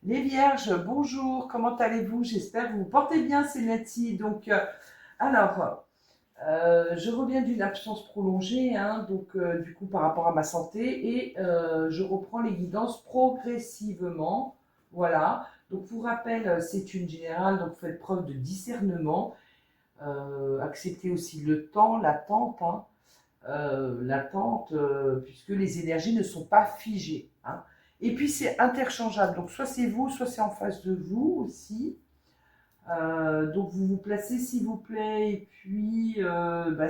Les Vierges, bonjour, comment allez-vous? J'espère que vous vous portez bien, c'est Nathalie. Alors, je reviens d'une absence prolongée, hein, du coup par rapport à ma santé, et je reprends les guidances progressivement. Voilà. Donc, pour rappel, c'est une générale, donc faites preuve de discernement, acceptez aussi le temps, l'attente, hein, puisque les énergies ne sont pas figées, hein. Et puis c'est interchangeable, donc soit c'est vous, soit c'est en face de vous aussi. Donc vous vous placez s'il vous plaît, et puis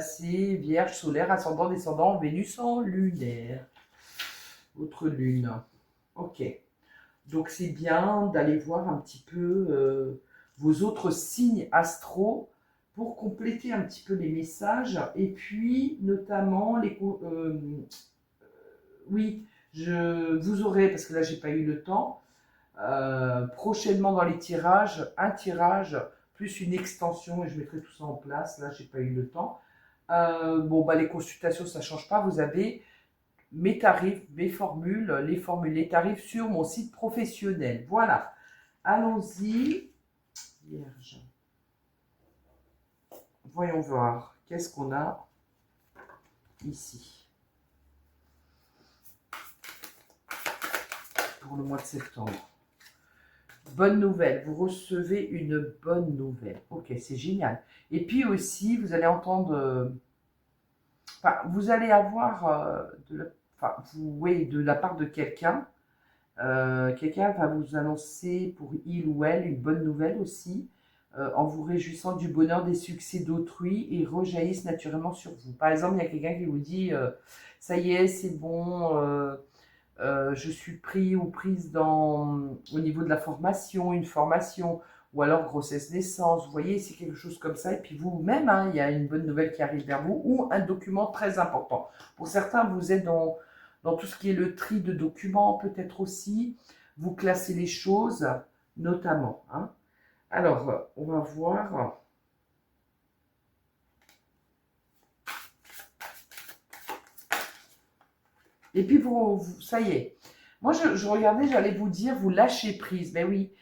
c'est Vierge, solaire, ascendant, descendant, Vénus en lunaire, votre lune. Ok, donc c'est bien d'aller voir un petit peu vos autres signes astraux pour compléter un petit peu les messages, et puis notamment oui, vous aurez, parce que là j'ai pas eu le temps, prochainement dans les tirages, un tirage plus une extension, et je mettrai tout ça en place. Là j'ai pas eu le temps. Les consultations ça change pas. Vous avez mes tarifs, mes formules, les tarifs sur mon site professionnel. Voilà. Allons-y. Vierge. Voyons voir. Qu'est-ce qu'on a ici pour le mois de septembre? Bonne nouvelle, vous recevez une bonne nouvelle. Ok, c'est génial. Et puis aussi, vous allez entendre, vous allez avoir oui, de la part de quelqu'un, quelqu'un va vous annoncer pour il ou elle une bonne nouvelle aussi, en vous réjouissant du bonheur des succès d'autrui et rejaillissent naturellement sur vous. Par exemple, il y a quelqu'un qui vous dit, ça y est, c'est bon. Je suis pris ou prise au niveau de la formation, une formation, ou alors grossesse naissance, vous voyez, c'est quelque chose comme ça. Et puis vous-même, hein, il y a une bonne nouvelle qui arrive vers vous, ou un document très important. Pour certains, vous êtes dans tout ce qui est le tri de documents, peut-être aussi. Vous classez les choses, notamment, hein. Alors, on va voir. Et puis, ça y est. Moi, je regardais, j'allais vous dire, vous lâchez prise. Ben oui,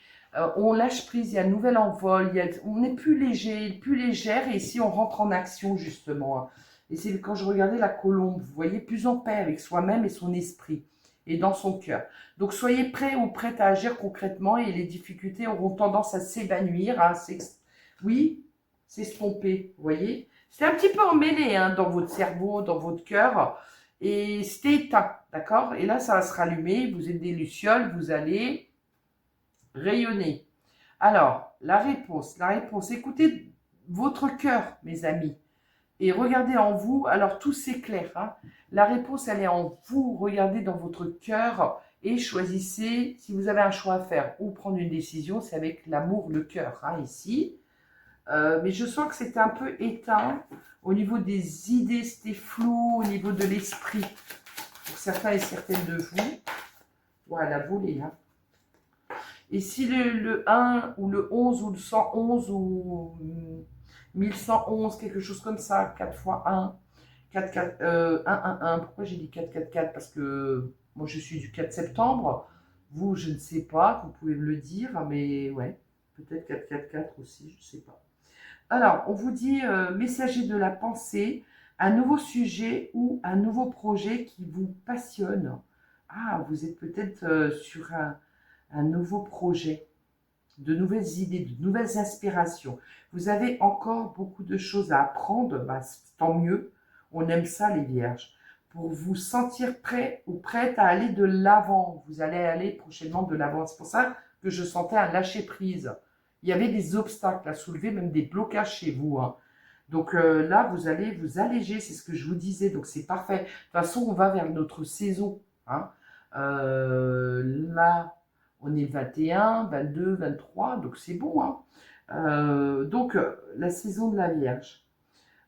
on lâche prise, il y a un nouvel envol, on est plus léger, plus légère, et ici, on rentre en action, justement, hein. Et c'est quand je regardais la colombe, vous voyez, plus en paix avec soi-même et son esprit, et dans son cœur. Donc, soyez prêts ou prêtes à agir concrètement, et les difficultés auront tendance à s'évanouir, oui, s'estomper, vous voyez. C'est un petit peu emmêlé, hein, dans votre cerveau, dans votre cœur, et c'était éteint, d'accord? Et là, ça va se rallumer, vous êtes des lucioles, vous allez rayonner. Alors, la réponse, écoutez votre cœur, mes amis, et regardez en vous, alors tout s'éclaire, hein. La réponse, elle est en vous, regardez dans votre cœur et choisissez, si vous avez un choix à faire ou prendre une décision, c'est avec l'amour, le cœur, hein, ici. Mais je sens que c'était un peu éteint au niveau des idées, c'était flou au niveau de l'esprit pour certains et certaines de vous. Voilà, volée, hein. Et si le 1 ou le 11 ou le 111 ou 1111, quelque chose comme ça, 4 fois 1, 4, 4, 1, 1, 1. Pourquoi j'ai dit 4, 4, 4? Parce que moi je suis du 4 septembre. Vous, je ne sais pas, vous pouvez me le dire, mais ouais, peut-être 4, 4, 4 aussi, je ne sais pas. Alors, on vous dit messager de la pensée, un nouveau sujet ou un nouveau projet qui vous passionne. Ah, vous êtes peut-être sur un nouveau projet, de nouvelles idées, de nouvelles inspirations. Vous avez encore beaucoup de choses à apprendre, tant mieux. On aime ça, les vierges. Pour vous sentir prêt ou prête à aller de l'avant. Vous allez aller prochainement de l'avant. C'est pour ça que je sentais un lâcher-prise. Il y avait des obstacles à soulever, même des blocages chez vous, hein. Donc là, vous allez vous alléger, c'est ce que je vous disais. Donc c'est parfait. De toute façon, on va vers notre saison, hein. Là, on est 21, 22, 23, donc c'est bon, hein. La saison de la Vierge.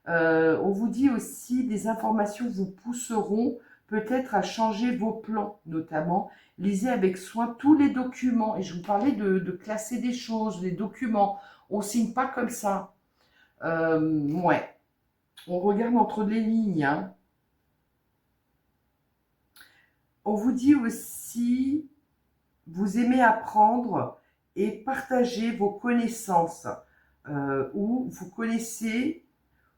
On vous dit aussi des informations vous pousseront peut-être à changer vos plans, notamment. Lisez avec soin tous les documents. Et je vous parlais de classer des choses, les documents. On ne signe pas comme ça. Ouais. On regarde entre les lignes, hein. On vous dit aussi, vous aimez apprendre et partager vos connaissances, ou vous connaissez,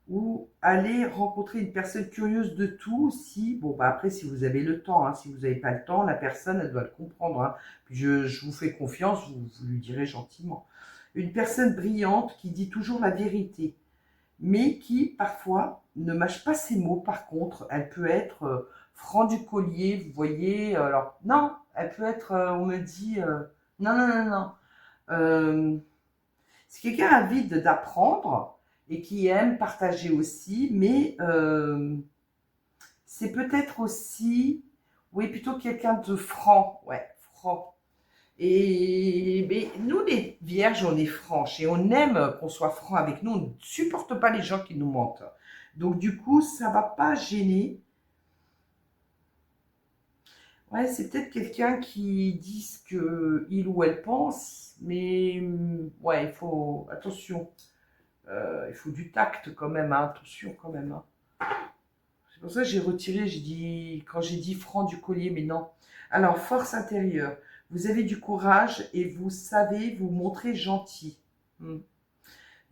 ou aller rencontrer une personne curieuse de tout, si, bon, bah après, si vous avez le temps, hein, si vous n'avez pas le temps, la personne, elle doit le comprendre, hein. Puis je vous fais confiance, vous lui direz gentiment. Une personne brillante qui dit toujours la vérité, mais qui, parfois, ne mâche pas ses mots. Par contre, elle peut être franc du collier, vous voyez, alors, non, elle peut être, on me dit, non, non, non, non. C'est quelqu'un avide d'apprendre et qui aime partager aussi, mais c'est peut-être aussi, oui, plutôt quelqu'un de franc, ouais, franc. Et mais nous, les vierges, on est franches et on aime qu'on soit franc avec nous. On ne supporte pas les gens qui nous mentent. Donc, du coup, ça ne va pas gêner. Ouais, c'est peut-être quelqu'un qui dit ce qu'il ou elle pense, mais ouais, il faut, attention, il faut du tact quand même, hein, attention quand même, hein. C'est pour ça que j'ai retiré, j'ai dit, quand j'ai dit franc du collier, mais non. Alors, force intérieure. Vous avez du courage et vous savez vous montrer gentil. Hmm.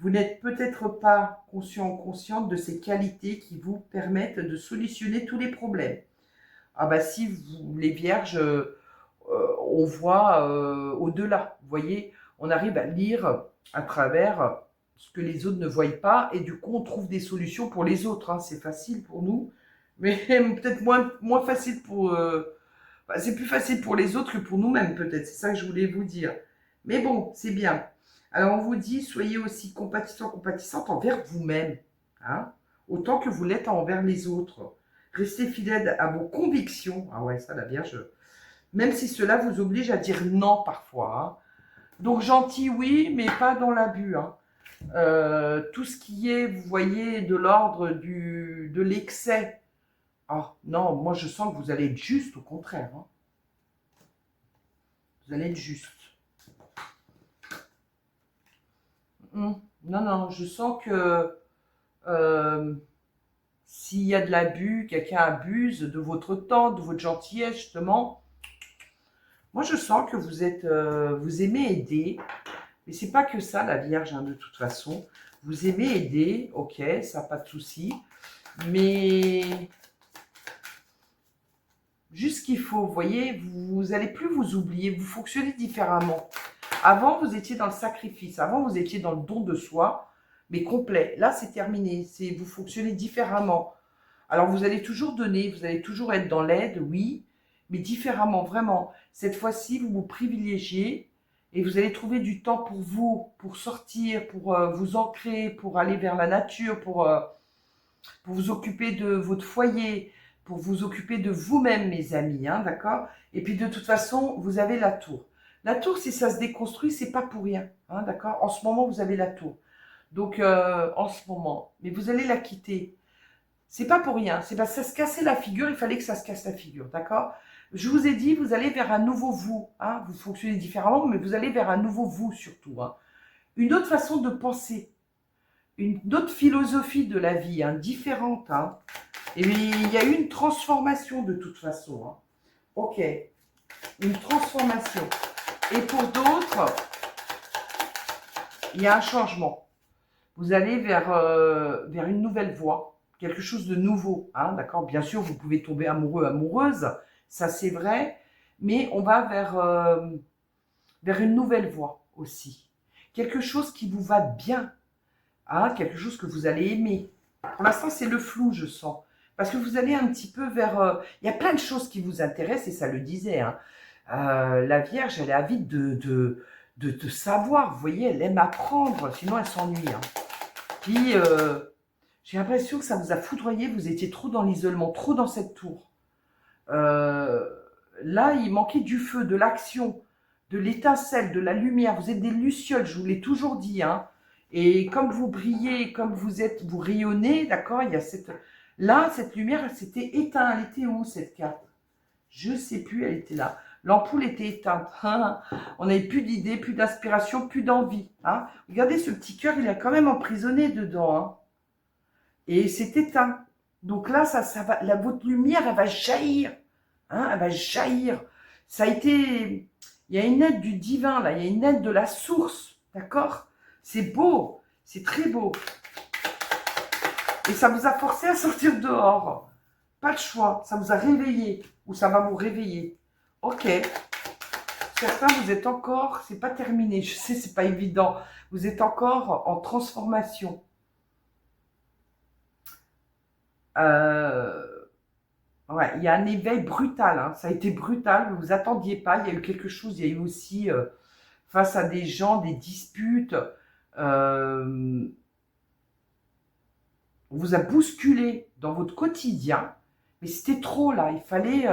Vous n'êtes peut-être pas conscient ou consciente de ces qualités qui vous permettent de solutionner tous les problèmes. Ah bah si, vous, les vierges, on voit au-delà. Vous voyez, on arrive à lire à travers ce que les autres ne voient pas et du coup, on trouve des solutions pour les autres, hein. C'est facile pour nous, mais peut-être moins facile pour... bah, c'est plus facile pour les autres que pour nous-mêmes, peut-être. C'est ça que je voulais vous dire. Mais bon, c'est bien. Alors, on vous dit, soyez aussi compatissant, compatissante envers vous-même, hein, autant que vous l'êtes envers les autres. Restez fidèle à vos convictions. Ah ouais, ça, la Vierge. Même si cela vous oblige à dire non parfois, hein. Donc, gentil, oui, mais pas dans l'abus, hein. Tout ce qui est, vous voyez, de l'ordre de l'excès. Ah non, moi je sens que vous allez être juste, au contraire, hein. Vous allez être juste. Non, non, je sens que euh, s'il y a de l'abus, quelqu'un abuse de votre temps, de votre gentillesse, justement, moi je sens que vous êtes, vous aimez aider, mais c'est pas que ça la Vierge, hein, de toute façon. Vous aimez aider, ok, ça pas de souci, mais juste ce qu'il faut, vous voyez, vous allez plus vous oublier, vous fonctionnez différemment. Avant, vous étiez dans le sacrifice, avant, vous étiez dans le don de soi, mais complet. Là, c'est terminé, vous fonctionnez différemment. Alors, vous allez toujours donner, vous allez toujours être dans l'aide, oui, mais différemment, vraiment. Cette fois-ci, vous vous privilégiez et vous allez trouver du temps pour vous, pour sortir, pour vous ancrer, pour aller vers la nature, pour vous occuper de votre foyer, pour vous occuper de vous-même, mes amis, hein, d'accord? Et puis, de toute façon, vous avez la tour. La tour, si ça se déconstruit, c'est pas pour rien, hein, d'accord? En ce moment, vous avez la tour. Donc, en ce moment, mais vous allez la quitter. C'est pas pour rien. C'est parce que ça se cassait la figure, il fallait que ça se casse la figure, d'accord? Je vous ai dit, vous allez vers un nouveau vous, hein? Vous fonctionnez différemment, mais vous allez vers un nouveau vous surtout, hein? Une autre façon de penser, une autre philosophie de la vie, hein, différente, hein? Et il y a eu une transformation de toute façon, hein. Ok, une transformation. Et pour d'autres, il y a un changement. Vous allez vers une nouvelle voie, quelque chose de nouveau, hein, d'accord? Bien sûr, vous pouvez tomber amoureux, amoureuse, ça c'est vrai, mais on va vers une nouvelle voie aussi. Quelque chose qui vous va bien, hein, quelque chose que vous allez aimer. Pour l'instant, c'est le flou, je sens. Parce que vous allez un petit peu vers... il y a plein de choses qui vous intéressent, et ça le disait, hein. La Vierge, elle est avide de savoir, vous voyez, elle aime apprendre, sinon elle s'ennuie, hein. Puis, j'ai l'impression que ça vous a foudroyé, vous étiez trop dans l'isolement, trop dans cette tour. Là, il manquait du feu, de l'action, de l'étincelle, de la lumière. Vous êtes des lucioles, je vous l'ai toujours dit, hein. Et comme vous brillez, comme vous rayonnez, d'accord, il y a cette... Là, cette lumière, elle s'était éteinte. Elle était où, cette carte? Je ne sais plus, elle était là. L'ampoule était éteinte. On n'avait plus d'idées, plus d'inspiration, plus d'envie, hein. Regardez ce petit cœur, il est quand même emprisonné dedans, hein. Et c'est éteint. Donc là, ça va, votre lumière, elle va jaillir, hein, elle va jaillir. Ça a été, Il y a une aide du divin, là. Il y a une aide de la source. D'accord? C'est beau. C'est très beau. Et ça vous a forcé à sortir dehors. Pas de choix. Ça vous a réveillé. Ou ça va vous réveiller. Ok. Certains, vous êtes encore... C'est pas terminé. Je sais, c'est pas évident. Vous êtes encore en transformation. Ouais, il y a un éveil brutal. Hein. Ça a été brutal. Vous ne vous attendiez pas. Il y a eu quelque chose. Il y a eu aussi, face à des gens, des disputes. On vous a bousculé dans votre quotidien. Mais c'était trop là. Il fallait...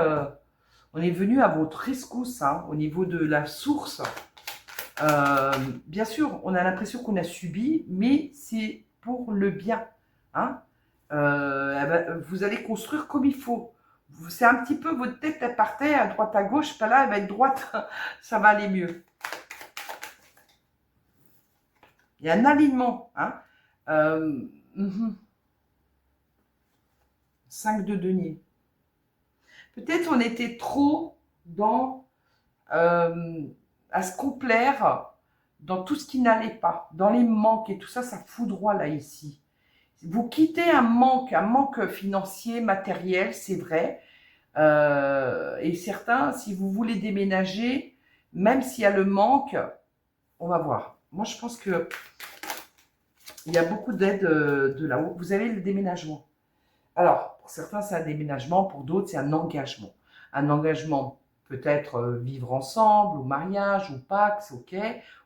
on est venu à votre rescousse hein, au niveau de la source. Bien sûr, on a l'impression qu'on a subi, mais c'est pour le bien. Hein. Vous allez construire comme il faut. C'est un petit peu votre tête, elle partait à droite à gauche, pas là, elle va être droite, ça va aller mieux. Il y a un alignement. Hein. 5 de denier. Peut-être on était trop dans à se complaire dans tout ce qui n'allait pas, dans les manques et tout ça, ça foudroie là ici. Vous quittez un manque financier, matériel, c'est vrai. Et certains, si vous voulez déménager, même s'il y a le manque, on va voir. Moi, je pense que il y a beaucoup d'aide de là-haut. Vous avez le déménagement. Alors, pour certains, c'est un déménagement, pour d'autres, c'est un engagement. Un engagement, peut-être vivre ensemble, ou mariage, ou Pax, ok,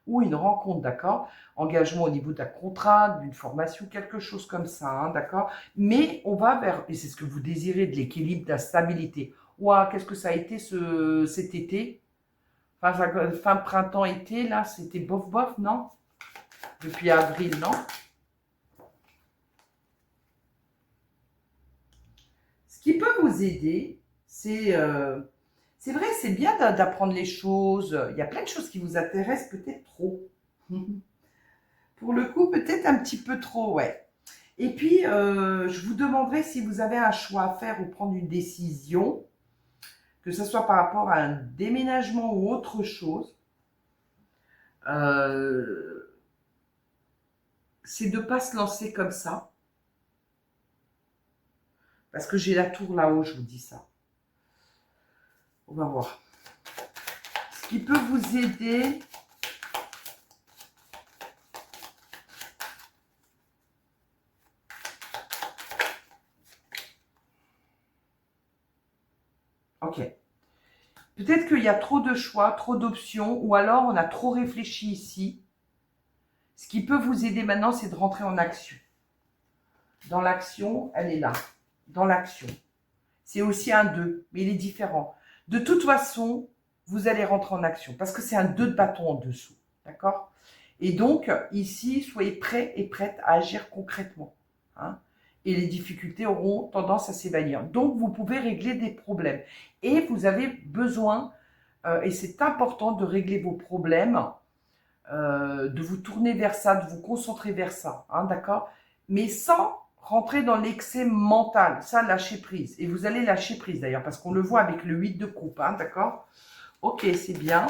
ou une rencontre, d'accord. Engagement au niveau d'un contrat, d'une formation, quelque chose comme ça, hein, d'accord. Mais on va vers, et c'est ce que vous désirez, de l'équilibre, de la stabilité. Ouah, qu'est-ce que ça a été cet été? Fin printemps-été, là, c'était bof-bof, non? Depuis avril, non? Ce qui peut vous aider, c'est vrai, c'est bien d'apprendre les choses. Il y a plein de choses qui vous intéressent peut-être trop. Pour le coup, peut-être un petit peu trop, ouais. Et puis, je vous demanderai si vous avez un choix à faire ou prendre une décision, que ce soit par rapport à un déménagement ou autre chose. C'est de ne pas se lancer comme ça. Parce que j'ai la tour là-haut, je vous dis ça. On va voir. Ce qui peut vous aider... Ok. Peut-être qu'il y a trop de choix, trop d'options, ou alors on a trop réfléchi ici. Ce qui peut vous aider maintenant, c'est de rentrer en action. Dans l'action, elle est là. Dans l'action. C'est aussi un 2, mais il est différent. De toute façon, vous allez rentrer en action, parce que c'est un 2 de bâton en dessous. D'accord? Et donc, ici, soyez prêts et prêtes à agir concrètement. Hein, et les difficultés auront tendance à s'évanouir. Donc, vous pouvez régler des problèmes. Et vous avez besoin, et c'est important de régler vos problèmes, de vous tourner vers ça, de vous concentrer vers ça. Hein, d'accord? Mais sans rentrer dans l'excès mental. Ça, lâcher prise. Et vous allez lâcher prise d'ailleurs, parce qu'on le voit avec le 8 de coupe. Hein, d'accord? Ok, c'est bien.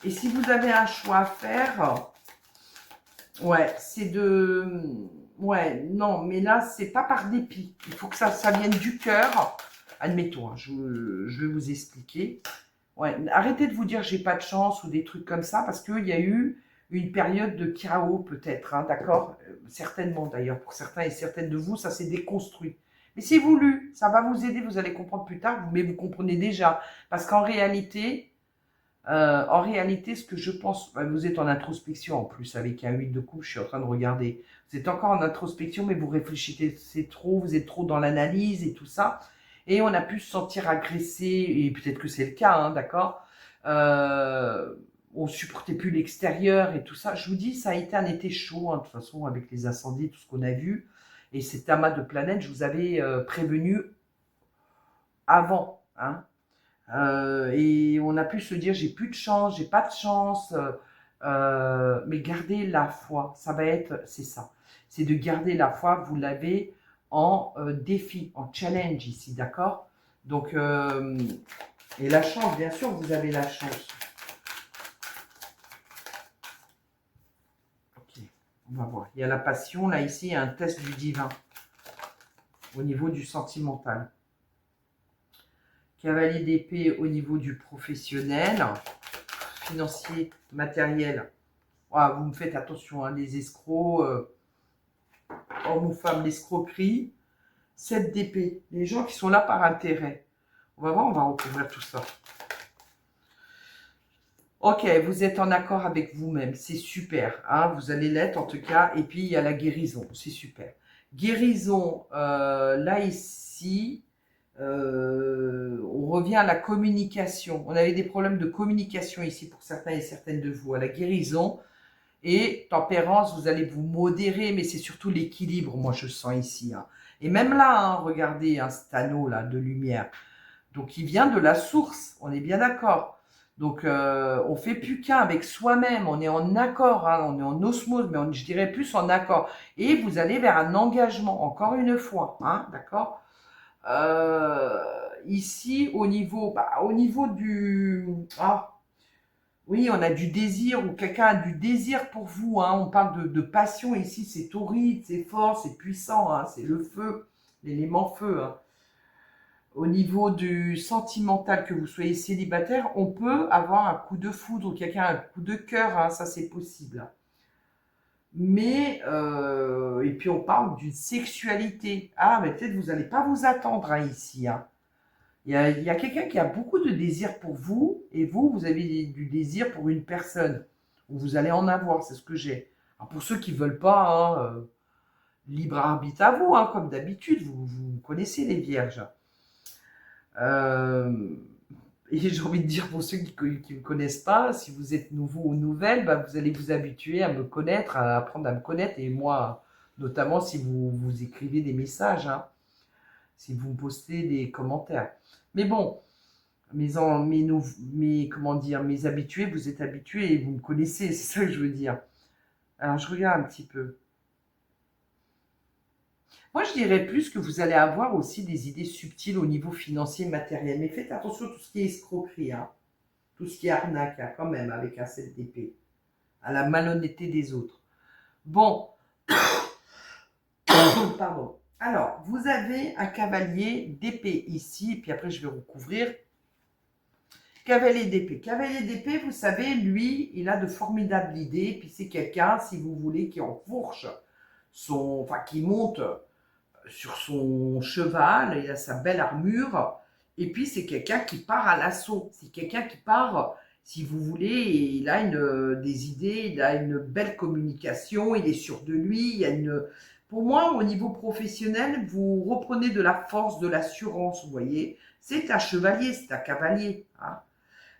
Et si vous avez un choix à faire... Ouais, c'est de... Ouais, non, mais là, c'est pas par dépit. Il faut que ça vienne du cœur. Admettons, hein, je vais vous expliquer. Ouais, arrêtez de vous dire j'ai pas de chance ou des trucs comme ça, parce qu'il y a eu une période de chaos peut-être, hein, d'accord? Certainement d'ailleurs, pour certains et certaines de vous, ça s'est déconstruit. Mais c'est voulu, ça va vous aider, vous allez comprendre plus tard, mais vous comprenez déjà. Parce qu'en réalité... ce que je pense, vous êtes en introspection en plus avec un 8 de coupe, je suis en train de regarder. Vous êtes encore en introspection, mais vous réfléchissez trop, vous êtes trop dans l'analyse et tout ça. Et on a pu se sentir agressé, et peut-être que c'est le cas, hein, d'accord. On supportait plus l'extérieur et tout ça. Je vous dis, ça a été un été chaud, hein, de toute façon, avec les incendies, tout ce qu'on a vu. Et cet amas de planètes, je vous avais prévenu avant, hein. Et on a pu se dire j'ai plus de chance, j'ai pas de chance, mais gardez la foi, ça va être, c'est ça, c'est de garder la foi, vous l'avez en défi, en challenge ici, d'accord? Donc, et la chance, bien sûr, vous avez la chance. On va voir. Il y a la passion. Là, ici, il y a un test du divin. Au niveau du sentimental. Cavalier d'épée au niveau du professionnel. Financier, matériel. Ah, vous me faites attention, hein, les escrocs, hommes ou femmes, l'escroquerie. 7 d'épée. Les gens qui sont là par intérêt. On va voir, on va recouvrir tout ça. Ok, vous êtes en accord avec vous-même, c'est super. Hein, vous allez l'être en tout cas. Et puis, il y a la guérison, c'est super. Guérison, là, ici, on revient à la communication. On avait des problèmes de communication ici pour certains et certaines de vous. À la guérison et tempérance, vous allez vous modérer, mais c'est surtout l'équilibre, moi, je sens ici. Hein. Et même là, hein, regardez, un anneau là, de lumière. Donc, il vient de la source, on est bien d'accord. Donc, on fait plus qu'un avec soi-même, on est en accord, hein, on est en osmose, mais je dirais plus en accord. Et vous allez vers un engagement, encore une fois, hein, d'accord. Ici, au niveau du... Ah, oui, on a du désir, ou quelqu'un a du désir pour vous, hein, on parle de passion ici, c'est torride, c'est fort, c'est puissant, hein, c'est le feu, l'élément feu, hein. Au niveau du sentimental, que vous soyez célibataire, on peut avoir un coup de foudre, quelqu'un a un coup de cœur, hein, ça c'est possible. Mais, et puis on parle d'une sexualité. Ah, mais peut-être vous n'allez pas vous attendre hein, ici. Hein. Il y a quelqu'un qui a beaucoup de désir pour vous, et vous avez du désir pour une personne. Ou vous allez en avoir, c'est ce que j'ai. Alors pour ceux qui ne veulent pas, hein, libre arbitre à vous, hein, comme d'habitude, vous connaissez les vierges. Et j'ai envie de dire pour ceux qui ne me connaissent pas, si vous êtes nouveau ou nouvelle, bah, vous allez vous habituer à me connaître, à apprendre à me connaître. Et moi, notamment si vous écrivez des messages, hein, si vous me postez des commentaires. Mais bon, comment dire, mes habitués, vous êtes habitués et vous me connaissez, c'est ça que je veux dire. Alors, je regarde un petit peu. Moi, je dirais plus que vous allez avoir aussi des idées subtiles au niveau financier et matériel. Mais faites attention à tout ce qui est escroquerie, hein. Tout ce qui est arnaque, hein, quand même, avec un 7 d'épée. À la malhonnêteté des autres. Bon, pardon. Alors, vous avez un cavalier d'épée ici, puis après je vais recouvrir. Cavalier d'épée. Cavalier d'épée, vous savez, lui, il a de formidables idées, puis c'est quelqu'un, si vous voulez, qui enfourche qui monte sur son cheval, il a sa belle armure, et puis c'est quelqu'un qui part à l'assaut, c'est quelqu'un qui part, si vous voulez, et il a des idées, il a une belle communication, il est sûr de lui, il y a Pour moi, au niveau professionnel, vous reprenez de la force, de l'assurance, vous voyez, c'est un chevalier, c'est un cavalier, hein.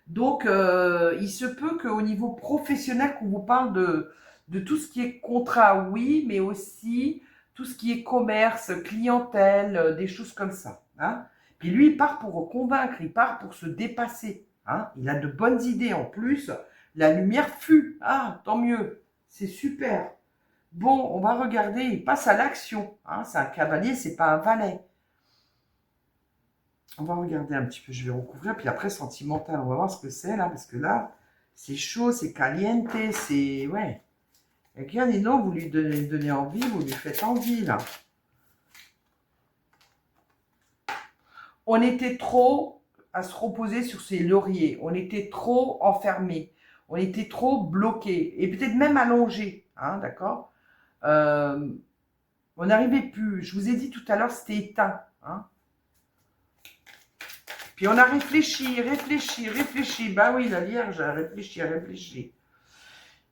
Donc, il se peut qu'au niveau professionnel, qu'on vous parle de tout ce qui est contrat, oui, mais aussi tout ce qui est commerce, clientèle, des choses comme ça. Hein. Puis lui, il part pour convaincre, il part pour se dépasser. Hein. Il a de bonnes idées en plus. La lumière fut. Ah, tant mieux. C'est super. Bon, on va regarder. Il passe à l'action. Hein. C'est un cavalier, c'est pas un valet. On va regarder un petit peu, je vais recouvrir, puis après sentimental, on va voir ce que c'est là, parce que là, c'est chaud, c'est caliente, c'est... Ouais. Et bien, dis donc, vous lui donnez envie, vous lui faites envie là. On était trop à se reposer sur ses lauriers, on était trop enfermés, on était trop bloqués, et peut-être même allongés, hein, d'accord. On n'arrivait plus, je vous ai dit tout à l'heure, c'était éteint, hein. Puis on a réfléchi, réfléchi, réfléchi. Ben oui, la Vierge a réfléchi, réfléchi.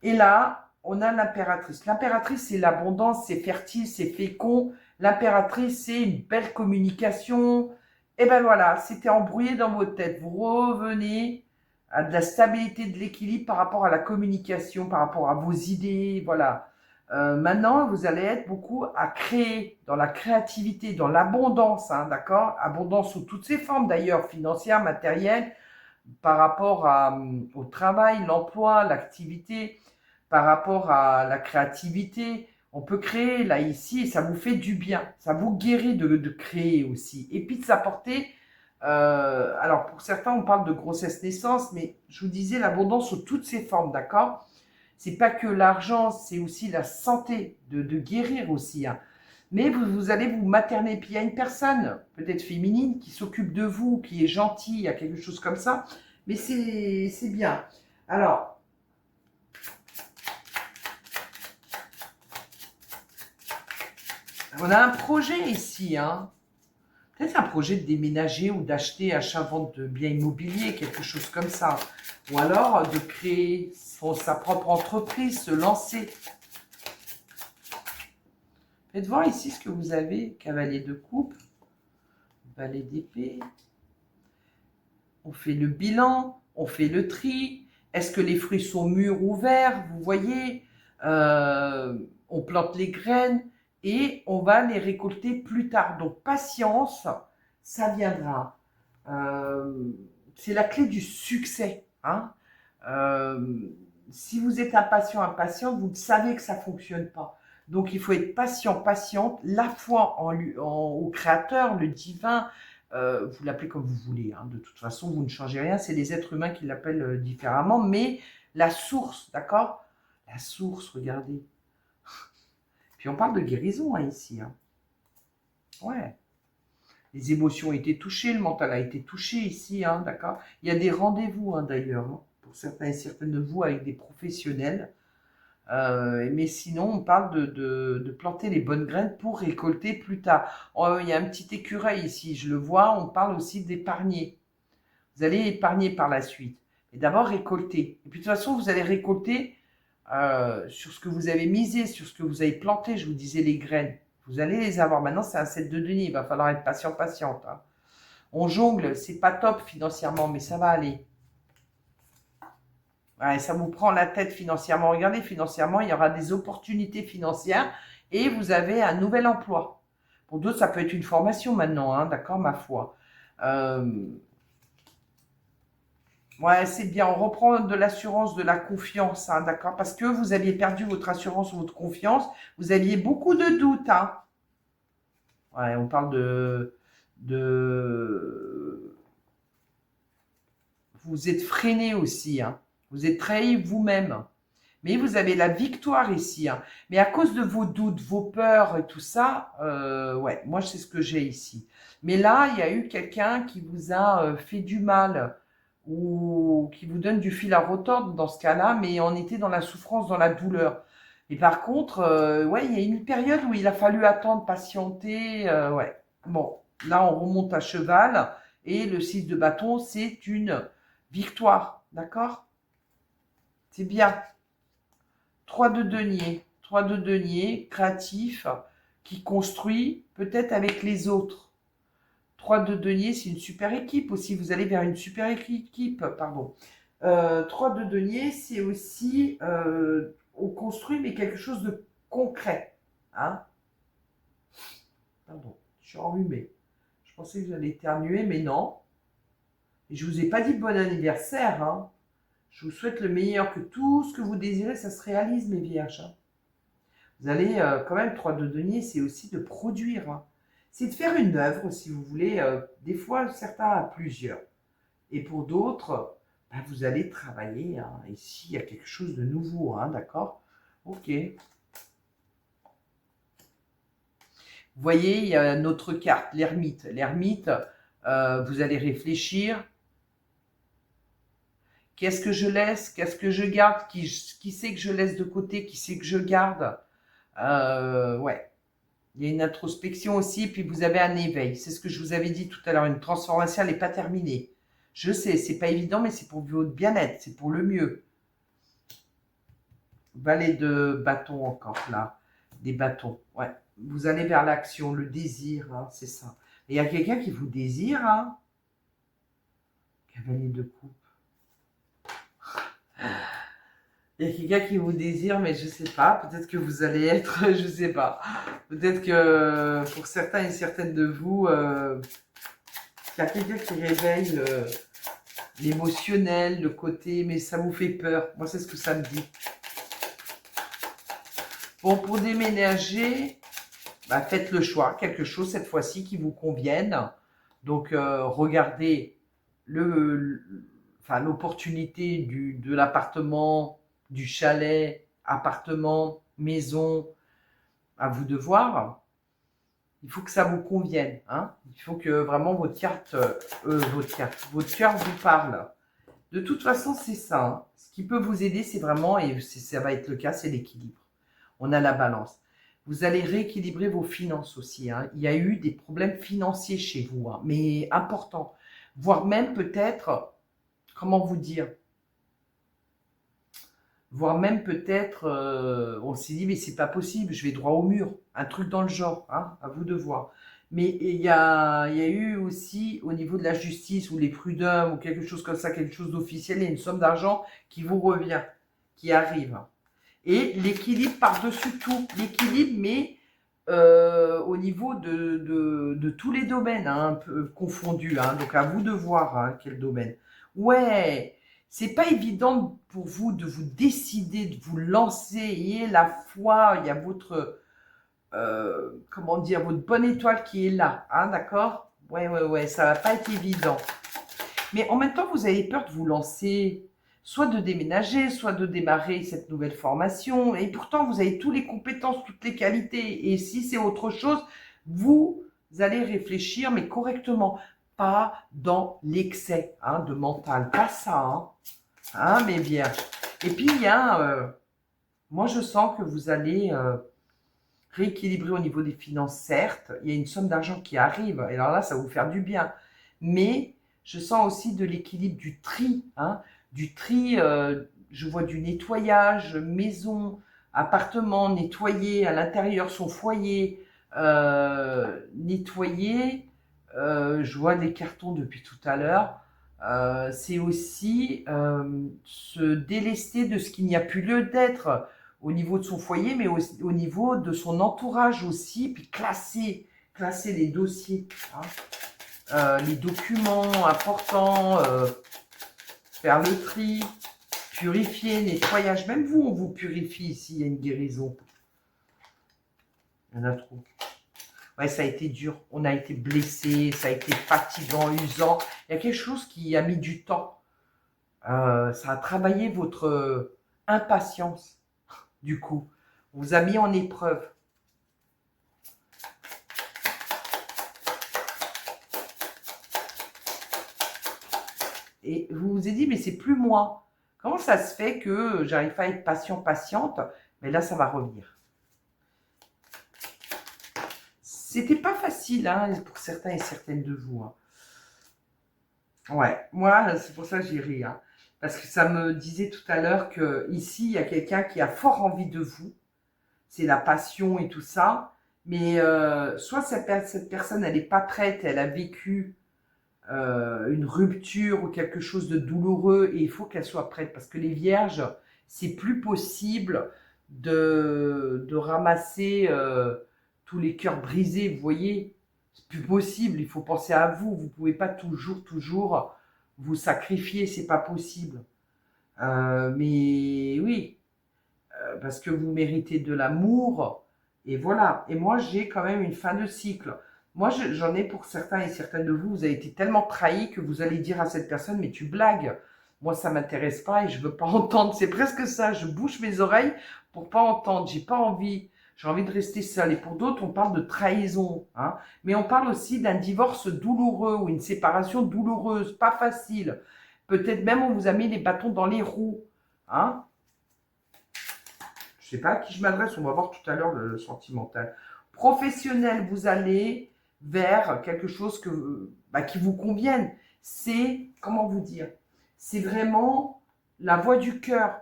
Et là, on a l'impératrice. L'impératrice, c'est l'abondance, c'est fertile, c'est fécond. L'impératrice, c'est une belle communication. Et ben voilà, c'était embrouillé dans votre tête. Vous revenez à de la stabilité, de l'équilibre par rapport à la communication, par rapport à vos idées, voilà. Maintenant, vous allez être beaucoup à créer, dans la créativité, dans l'abondance, hein, d'accord? Abondance sous toutes ses formes d'ailleurs, financière, matérielle, par rapport au travail, l'emploi, l'activité, par rapport à la créativité. On peut créer là, ici, et ça vous fait du bien. Ça vous guérit de créer aussi. Et puis de s'apporter, alors pour certains, on parle de grossesse-naissance, mais je vous disais l'abondance sous toutes ses formes, d'accord? C'est pas que l'argent, c'est aussi la santé, de guérir aussi, hein. Mais vous allez vous materner. Puis il y a une personne, peut-être féminine, qui s'occupe de vous, qui est gentille, il y a quelque chose comme ça. Mais c'est bien. Alors, on a un projet ici, hein. Peut-être un projet de déménager ou d'acheter achat-vente de biens immobiliers, quelque chose comme ça. Ou alors de créer sa propre entreprise, se lancer. Faites voir ici ce que vous avez. Cavalier de coupe, valet d'épée. On fait le bilan, on fait le tri. Est-ce que les fruits sont mûrs ou verts? Vous voyez, on plante les graines et on va les récolter plus tard. Donc patience, ça viendra. C'est la clé du succès, hein. Si vous êtes impatient, impatiente, vous savez que ça ne fonctionne pas. Donc il faut être patient, patiente, la foi au Créateur, le divin, vous l'appelez comme vous voulez, hein. De toute façon, vous ne changez rien, c'est les êtres humains qui l'appellent différemment, mais la source, d'accord? La source, regardez. Puis on parle de guérison, hein, ici, hein. Ouais. Les émotions ont été touchées, le mental a été touché ici, hein, d'accord? Il y a des rendez-vous, hein, d'ailleurs, hein, pour certains et certaines de vous avec des professionnels. Mais sinon, on parle de planter les bonnes graines pour récolter plus tard. Oh, il y a un petit écureuil ici, je le vois. On parle aussi d'épargner. Vous allez épargner par la suite. Et d'abord récolter. Et puis de toute façon, vous allez récolter sur ce que vous avez misé, sur ce que vous avez planté. Je vous disais les graines. Vous allez les avoir. Maintenant, c'est un set de deniers. Il va falloir être patient, patiente, hein. On jongle, c'est pas top financièrement, mais ça va aller. Ouais, ça vous prend la tête financièrement. Regardez, financièrement, il y aura des opportunités financières et vous avez un nouvel emploi. Pour d'autres, ça peut être une formation maintenant, hein, d'accord, ma foi. Ouais, c'est bien. On reprend de l'assurance, de la confiance, hein, d'accord, parce que vous aviez perdu votre assurance, votre confiance. Vous aviez beaucoup de doutes, hein. Ouais, on parle de... Vous êtes freiné aussi, hein. Vous êtes trahi vous-même. Mais vous avez la victoire ici, hein. Mais à cause de vos doutes, vos peurs et tout ça, ouais, moi, c'est ce que j'ai ici. Mais là, il y a eu quelqu'un qui vous a fait du mal ou qui vous donne du fil à retordre dans ce cas-là, mais on était dans la souffrance, dans la douleur. Et par contre, ouais, il y a une période où il a fallu attendre, patienter, ouais. Bon, là, on remonte à cheval et le 6 de bâton, c'est une victoire, d'accord? C'est bien. 3 de denier. 3 de denier, créatif, qui construit peut-être avec les autres. 3 de denier, c'est une super équipe aussi. Vous allez vers une super équipe, pardon. 3 de denier, c'est aussi, on construit, mais quelque chose de concret, hein. Pardon, je suis enrhumée. Je pensais que j'allais éternuer, mais non. Et je vous ai pas dit bon anniversaire, hein. Je vous souhaite le meilleur, que tout ce que vous désirez, ça se réalise, mes vierges, hein. Vous allez quand même, 3 de denier, c'est aussi de produire, hein. C'est de faire une œuvre, si vous voulez, des fois certains à plusieurs. Et pour d'autres, bah, vous allez travailler, hein. Ici, il y a quelque chose de nouveau, hein, d'accord? Ok. Vous voyez, il y a notre carte, l'ermite. L'ermite, vous allez réfléchir. Qu'est-ce que je laisse? Qu'est-ce que je garde? Qui c'est que je laisse de côté? Qui c'est que je garde? Ouais. Il y a une introspection aussi, puis vous avez un éveil. C'est ce que je vous avais dit tout à l'heure. Une transformation, elle n'est pas terminée. Je sais, c'est pas évident, mais c'est pour votre bien-être, c'est pour le mieux. Valet de bâton encore là. Des bâtons. Ouais. Vous allez vers l'action, le désir, hein, c'est ça. Et il y a quelqu'un qui vous désire, hein. Cavalier de coupe. Il y a quelqu'un qui vous désire, mais je sais pas. Peut-être que vous allez être, je sais pas. Peut-être que pour certains et certaines de vous, il y a quelqu'un qui réveille l'émotionnel, le côté, mais ça vous fait peur. Moi, c'est ce que ça me dit. Bon, pour déménager, bah, faites le choix. Quelque chose cette fois-ci qui vous convienne. Donc, regardez enfin, l'opportunité de l'appartement du chalet, appartement, maison, à vous de voir. Il faut que ça vous convienne. Hein. Il faut que vraiment votre cœur vous parle. De toute façon, c'est ça. Hein. Ce qui peut vous aider, c'est vraiment, et ça va être le cas, c'est l'équilibre. On a la balance. Vous allez rééquilibrer vos finances aussi. Hein. Il y a eu des problèmes financiers chez vous, hein, mais importants. Voire même peut-être, comment vous dire, voire même peut-être, on s'est dit, mais c'est pas possible, je vais droit au mur. Un truc dans le genre, hein, à vous de voir. Mais il y a eu aussi, au niveau de la justice, ou les prud'hommes, ou quelque chose comme ça, quelque chose d'officiel, il y a une somme d'argent qui vous revient, qui arrive. Et l'équilibre par-dessus tout. L'équilibre, mais au niveau de tous les domaines, hein, un peu confondus. Hein, donc à vous de voir hein, quel domaine. Ouais, c'est pas évident pour vous de vous décider, de vous lancer. Et la foi, il y a votre, comment dire, votre bonne étoile qui est là. Hein, d'accord? Ouais, ça va pas être évident. Mais en même temps, vous avez peur de vous lancer, soit de déménager, soit de démarrer cette nouvelle formation. Et pourtant, vous avez toutes les compétences, toutes les qualités. Et si c'est autre chose, vous allez réfléchir, mais correctement. Pas dans l'excès hein, de mental. Pas ça. Hein, mais bien. Et puis, il y a... moi, je sens que vous allez... rééquilibrer au niveau des finances, certes, il y a une somme d'argent qui arrive, et alors là, ça va vous faire du bien. Mais je sens aussi de l'équilibre du tri, hein, du tri, je vois du nettoyage, maison, appartement, nettoyer à l'intérieur son foyer, nettoyer, je vois des cartons depuis tout à l'heure, c'est aussi se délester de ce qu'il n'y a plus lieu d'être au niveau de son foyer, mais au niveau de son entourage aussi, puis classer les dossiers, hein, les documents importants, faire le tri, purifier, nettoyage. Même vous, on vous purifie ici, il y a une guérison. Il y en a trop. Ouais, ça a été dur, on a été blessé, ça a été fatigant, usant. Il y a quelque chose qui a mis du temps. Ça a travaillé votre impatience. Du coup, on vous a mis en épreuve. Et vous vous êtes dit, mais c'est plus moi. Comment ça se fait que j'arrive pas à être patiente? Mais là, ça va revenir. C'était pas facile hein, pour certains et certaines de vous. Hein. Ouais, moi, c'est pour ça que j'ai ri. Hein. Parce que ça me disait tout à l'heure que ici, il y a quelqu'un qui a fort envie de vous. C'est la passion et tout ça. Mais soit cette personne, elle n'est pas prête, elle a vécu une rupture ou quelque chose de douloureux et il faut qu'elle soit prête. Parce que les vierges, c'est plus possible de ramasser tous les cœurs brisés, vous voyez. C'est plus possible, il faut penser à vous. Vous ne pouvez pas toujours vous sacrifier, c'est pas possible. Mais oui, parce que vous méritez de l'amour. Et voilà. Et moi, j'ai quand même une fin de cycle. Moi, j'en ai pour certains et certaines de vous, vous avez été tellement trahis que vous allez dire à cette personne, mais tu blagues. Moi, ça m'intéresse pas et je veux pas entendre. C'est presque ça. Je bouche mes oreilles pour pas entendre. J'ai pas envie. J'ai envie de rester seule. Et pour d'autres, on parle de trahison. Hein. Mais on parle aussi d'un divorce douloureux ou une séparation douloureuse, pas facile. Peut-être même on vous a mis les bâtons dans les roues. Hein. Je sais pas à qui je m'adresse, on va voir tout à l'heure le sentimental. Professionnel, vous allez vers quelque chose qui vous convienne. C'est, comment vous dire, c'est vraiment la voix du cœur.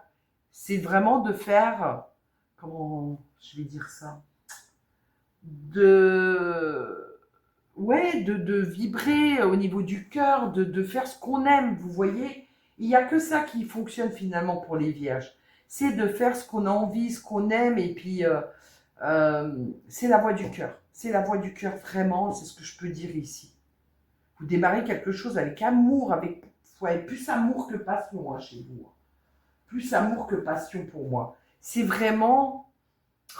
C'est vraiment de faire, comment je vais dire ça, de vibrer au niveau du cœur, de faire ce qu'on aime, vous voyez. Il n'y a que ça qui fonctionne finalement pour les vierges. C'est de faire ce qu'on a envie, ce qu'on aime, et puis c'est la voix du cœur. C'est la voix du cœur, vraiment, c'est ce que je peux dire ici. Vous démarrez quelque chose avec amour, plus amour que passion hein, chez vous. Plus amour que passion pour moi. C'est vraiment,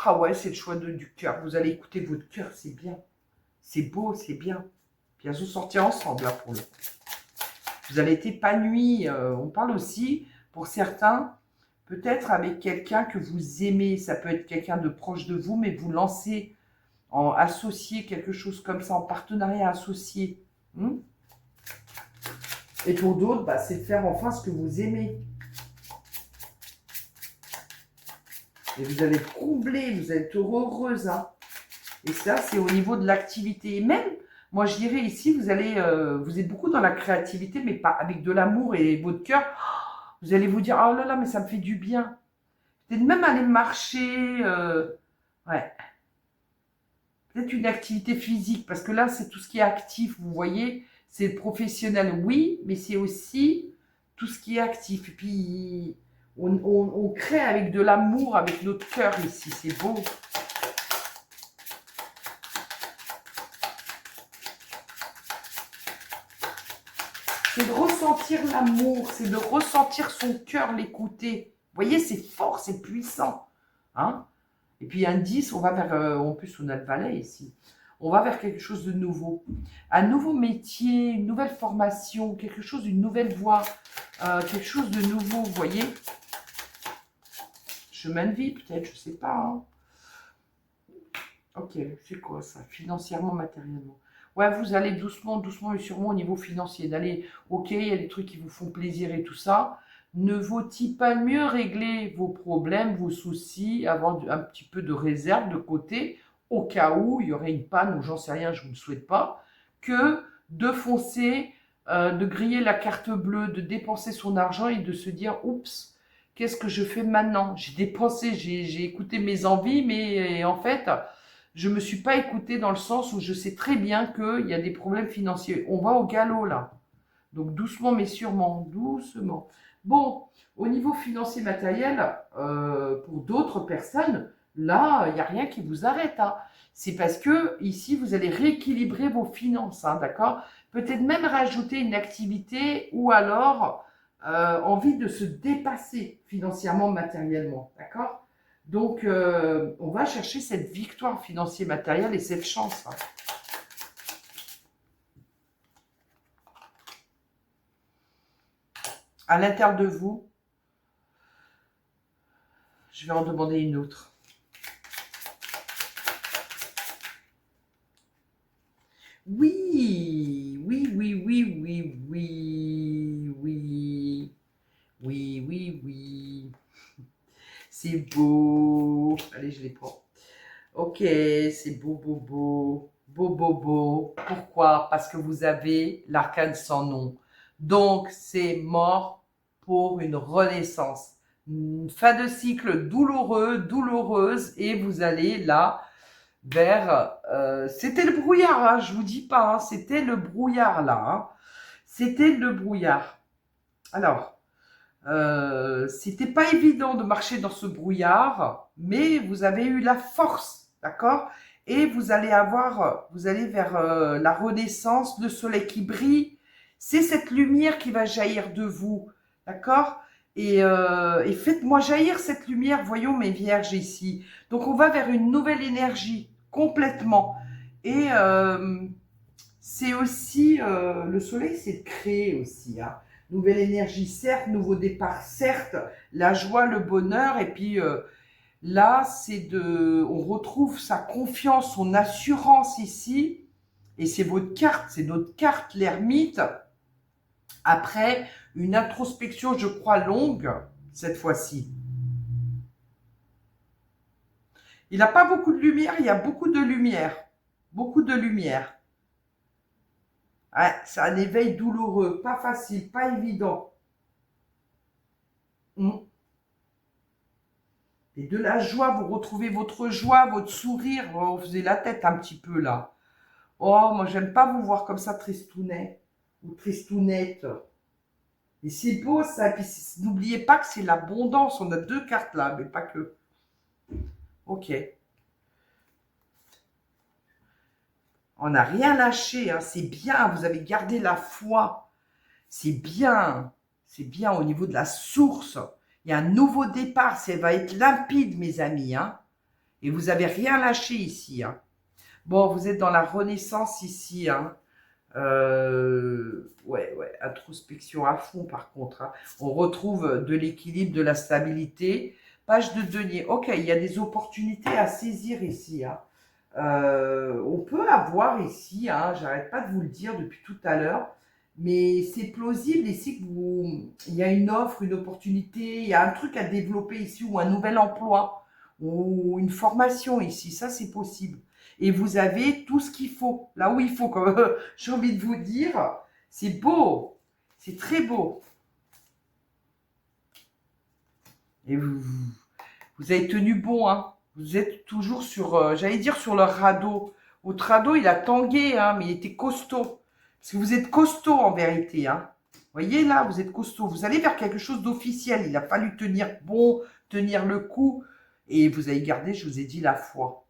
ah ouais, c'est le choix du cœur. Vous allez écouter votre cœur, c'est bien. C'est beau, c'est bien. Puis vous sortir ensemble, là, pour le coup. Vous allez être épanoui. On parle aussi, pour certains, peut-être avec quelqu'un que vous aimez. Ça peut être quelqu'un de proche de vous, mais vous lancez en associé, quelque chose comme ça, en partenariat associé. Et pour d'autres, bah, c'est de faire enfin ce que vous aimez. Et vous allez être comblé, vous allez être heureuse. Hein. Et ça, c'est au niveau de l'activité. Et même, moi, je dirais ici, vous êtes beaucoup dans la créativité, mais pas avec de l'amour et votre cœur. Vous allez vous dire, oh là là, mais ça me fait du bien. Peut-être même aller marcher. Ouais. Peut-être une activité physique, parce que là, c'est tout ce qui est actif, vous voyez. C'est professionnel, oui, mais c'est aussi tout ce qui est actif. Et puis, on crée avec de l'amour, avec notre cœur ici. C'est beau. C'est de ressentir l'amour, c'est de ressentir son cœur, l'écouter. Vous voyez, c'est fort, c'est puissant. Hein? Et puis un 10, on va vers, en plus on a le valet ici, on va vers quelque chose de nouveau. Un nouveau métier, une nouvelle formation, quelque chose, une nouvelle voie, quelque chose de nouveau, vous voyez. Chemin de vie peut-être, je ne sais pas. Hein. Ok, c'est quoi ça? Financièrement, matériellement. Ouais, vous allez doucement, doucement et sûrement au niveau financier. D'aller, ok, il y a des trucs qui vous font plaisir et tout ça. Ne vaut-il pas mieux régler vos problèmes, vos soucis, avoir un petit peu de réserve de côté, au cas où il y aurait une panne ou j'en sais rien, je ne vous le souhaite pas, que de foncer, de griller la carte bleue, de dépenser son argent et de se dire, oups, qu'est-ce que je fais maintenant? J'ai dépensé, j'ai écouté mes envies, mais en fait, je ne me suis pas écoutée dans le sens où je sais très bien qu'il y a des problèmes financiers. On va au galop là. Donc doucement mais sûrement, doucement. Bon, au niveau financier matériel, pour d'autres personnes, là, il n'y a rien qui vous arrête. Hein. C'est parce que ici, vous allez rééquilibrer vos finances, hein, d'accord? Peut-être même rajouter une activité ou alors envie de se dépasser financièrement, matériellement, d'accord? Donc, on va chercher cette victoire financière matérielle et cette chance. Hein. À l'intérieur de vous, je vais en demander une autre. Oui, oui, oui, oui, oui, oui, oui, oui, oui, oui. C'est beau. Allez, je les prends. Ok, c'est beau, beau, beau. Beau, beau, beau. Pourquoi? Parce que vous avez l'arcane sans nom. Donc, c'est mort pour une renaissance. Une fin de cycle douloureux, douloureuse, et vous allez là vers... c'était le brouillard, hein, je vous dis pas, hein, c'était le brouillard là. Hein. C'était le brouillard. Alors, c'était pas évident de marcher dans ce brouillard, mais vous avez eu la force, d'accord? Et vous allez vers la renaissance, le soleil qui brille. C'est cette lumière qui va jaillir de vous, d'accord? Et faites-moi jaillir cette lumière, voyons mes vierges ici. Donc on va vers une nouvelle énergie, complètement. Et c'est aussi, le soleil, c'est de créer aussi, hein. Nouvelle énergie, certes, nouveau départ, certes, la joie, le bonheur, et puis là, on retrouve sa confiance, son assurance ici, et c'est votre carte, c'est notre carte, l'ermite. Après une introspection, je crois, longue, cette fois-ci. Il n'a pas beaucoup de lumière, il y a beaucoup de lumière, beaucoup de lumière. Ouais, c'est un éveil douloureux, pas facile, pas évident. Et de la joie, vous retrouvez votre joie, votre sourire. Oh, vous faisiez la tête un petit peu là. Oh, moi, j'aime pas vous voir comme ça, tristounet ou tristounette. Et c'est beau ça. Et puis, n'oubliez pas que c'est l'abondance. On a deux cartes là, mais pas que. Ok. On n'a rien lâché. Hein. C'est bien. Vous avez gardé la foi. C'est bien. C'est bien au niveau de la source. Il y a un nouveau départ. Ça va être limpide, mes amis. Hein. Et vous n'avez rien lâché ici. Hein. Bon, vous êtes dans la renaissance ici. Hein. Ouais, ouais, introspection à fond par contre, hein. On retrouve de l'équilibre, de la stabilité. Page de denier. Ok, il y a des opportunités à saisir ici, hein. On peut avoir ici, hein, j'arrête pas de vous le dire depuis tout à l'heure, mais c'est plausible ici que il y a une offre, une opportunité, il y a un truc à développer ici ou un nouvel emploi ou une formation ici, ça c'est possible. Et vous avez tout ce qu'il faut, là où il faut, comme j'ai envie de vous dire, c'est beau, c'est très beau. Et vous avez tenu bon, hein. Vous êtes toujours sur, j'allais dire sur le radeau. Votre radeau, il a tangué, hein, mais il était costaud. Parce que vous êtes costaud en vérité, hein. Vous voyez là, vous êtes costaud. Vous allez vers quelque chose d'officiel. Il a fallu tenir bon, tenir le coup. Et vous avez gardé, je vous ai dit, la foi.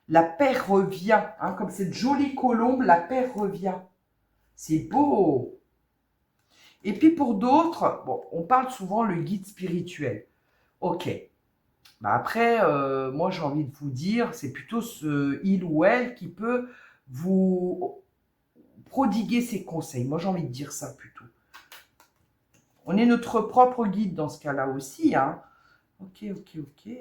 La paix revient, hein, comme cette jolie colombe, la paix revient. C'est beau. Et puis pour d'autres, bon, on parle souvent le guide spirituel. Ok. Bah après, moi j'ai envie de vous dire, c'est plutôt ce il ou elle qui peut vous prodiguer ses conseils. Moi j'ai envie de dire ça plutôt. On est notre propre guide dans ce cas-là aussi, hein. Ok, ok, ok.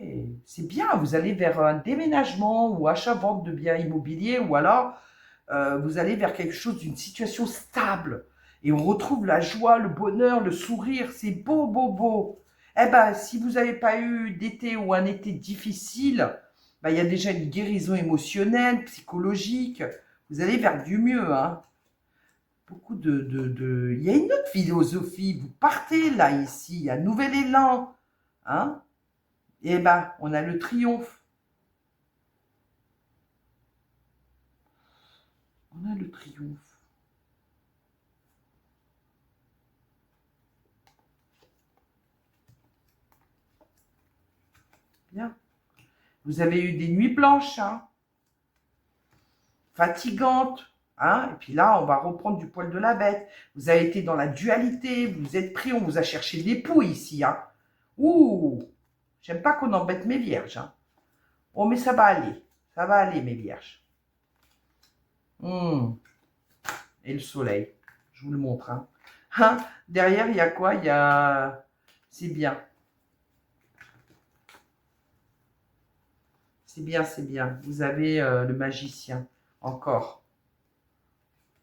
C'est bien, vous allez vers un déménagement ou achat-vente de biens immobiliers ou alors vous allez vers quelque chose d'une situation stable. Et on retrouve la joie, le bonheur, le sourire. C'est beau, beau, beau. Eh ben, si vous n'avez pas eu d'été ou un été difficile, ben, il y a déjà une guérison émotionnelle, psychologique. Vous allez vers du mieux, hein. Beaucoup Il y a une autre philosophie. Vous partez là, ici. Il y a un nouvel élan. Hein. Et ben, on a le triomphe. On a le triomphe. Bien. Vous avez eu des nuits blanches, hein, fatigantes. Hein, et puis là, on va reprendre du poil de la bête. Vous avez été dans la dualité, vous êtes pris, on vous a cherché l'époux ici. Hein. Ouh, j'aime pas qu'on embête mes vierges. Hein. Oh, mais ça va aller. Ça va aller, mes vierges. Et le soleil. Je vous le montre. Hein. Hein, derrière, il y a quoi? Il y a... C'est bien. C'est bien, c'est bien. Vous avez le magicien. Encore.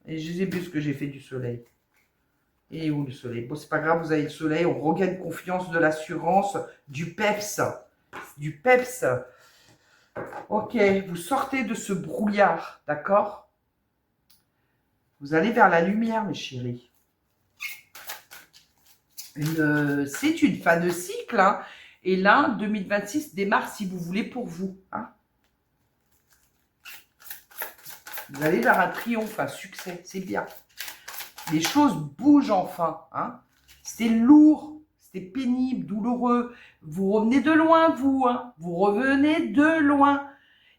Et je sais plus ce que j'ai fait du soleil. Et où le soleil? Bon, c'est pas grave, vous avez le soleil, on regagne confiance, de l'assurance, du peps. Du peps. Ok, vous sortez de ce brouillard, d'accord? Vous allez vers la lumière, mes chéris. C'est une fin de cycle, hein. Et là, 2026 démarre si vous voulez pour vous. Hein. Vous allez vers un triomphe, un succès, c'est bien. Les choses bougent enfin. Hein. C'était lourd, c'était pénible, douloureux. Vous revenez de loin, vous. Hein. Vous revenez de loin.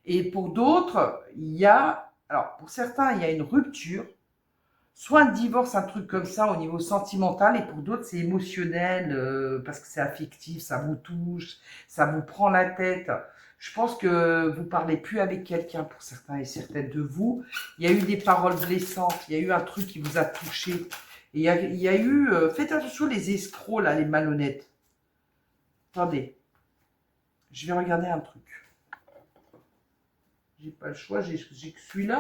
Et pour d'autres, il y a... Alors, pour certains, il y a une rupture. Soit un divorce, un truc comme ça au niveau sentimental. Et pour d'autres, c'est émotionnel parce que c'est affectif, ça vous touche, ça vous prend la tête. Je pense que vous parlez plus avec quelqu'un pour certains et certaines de vous. Il y a eu des paroles blessantes, il y a eu un truc qui vous a touché. Et il y a eu... faites attention les escrocs, là, les malhonnêtes. Attendez, je vais regarder un truc. J'ai pas le choix, j'ai que celui-là.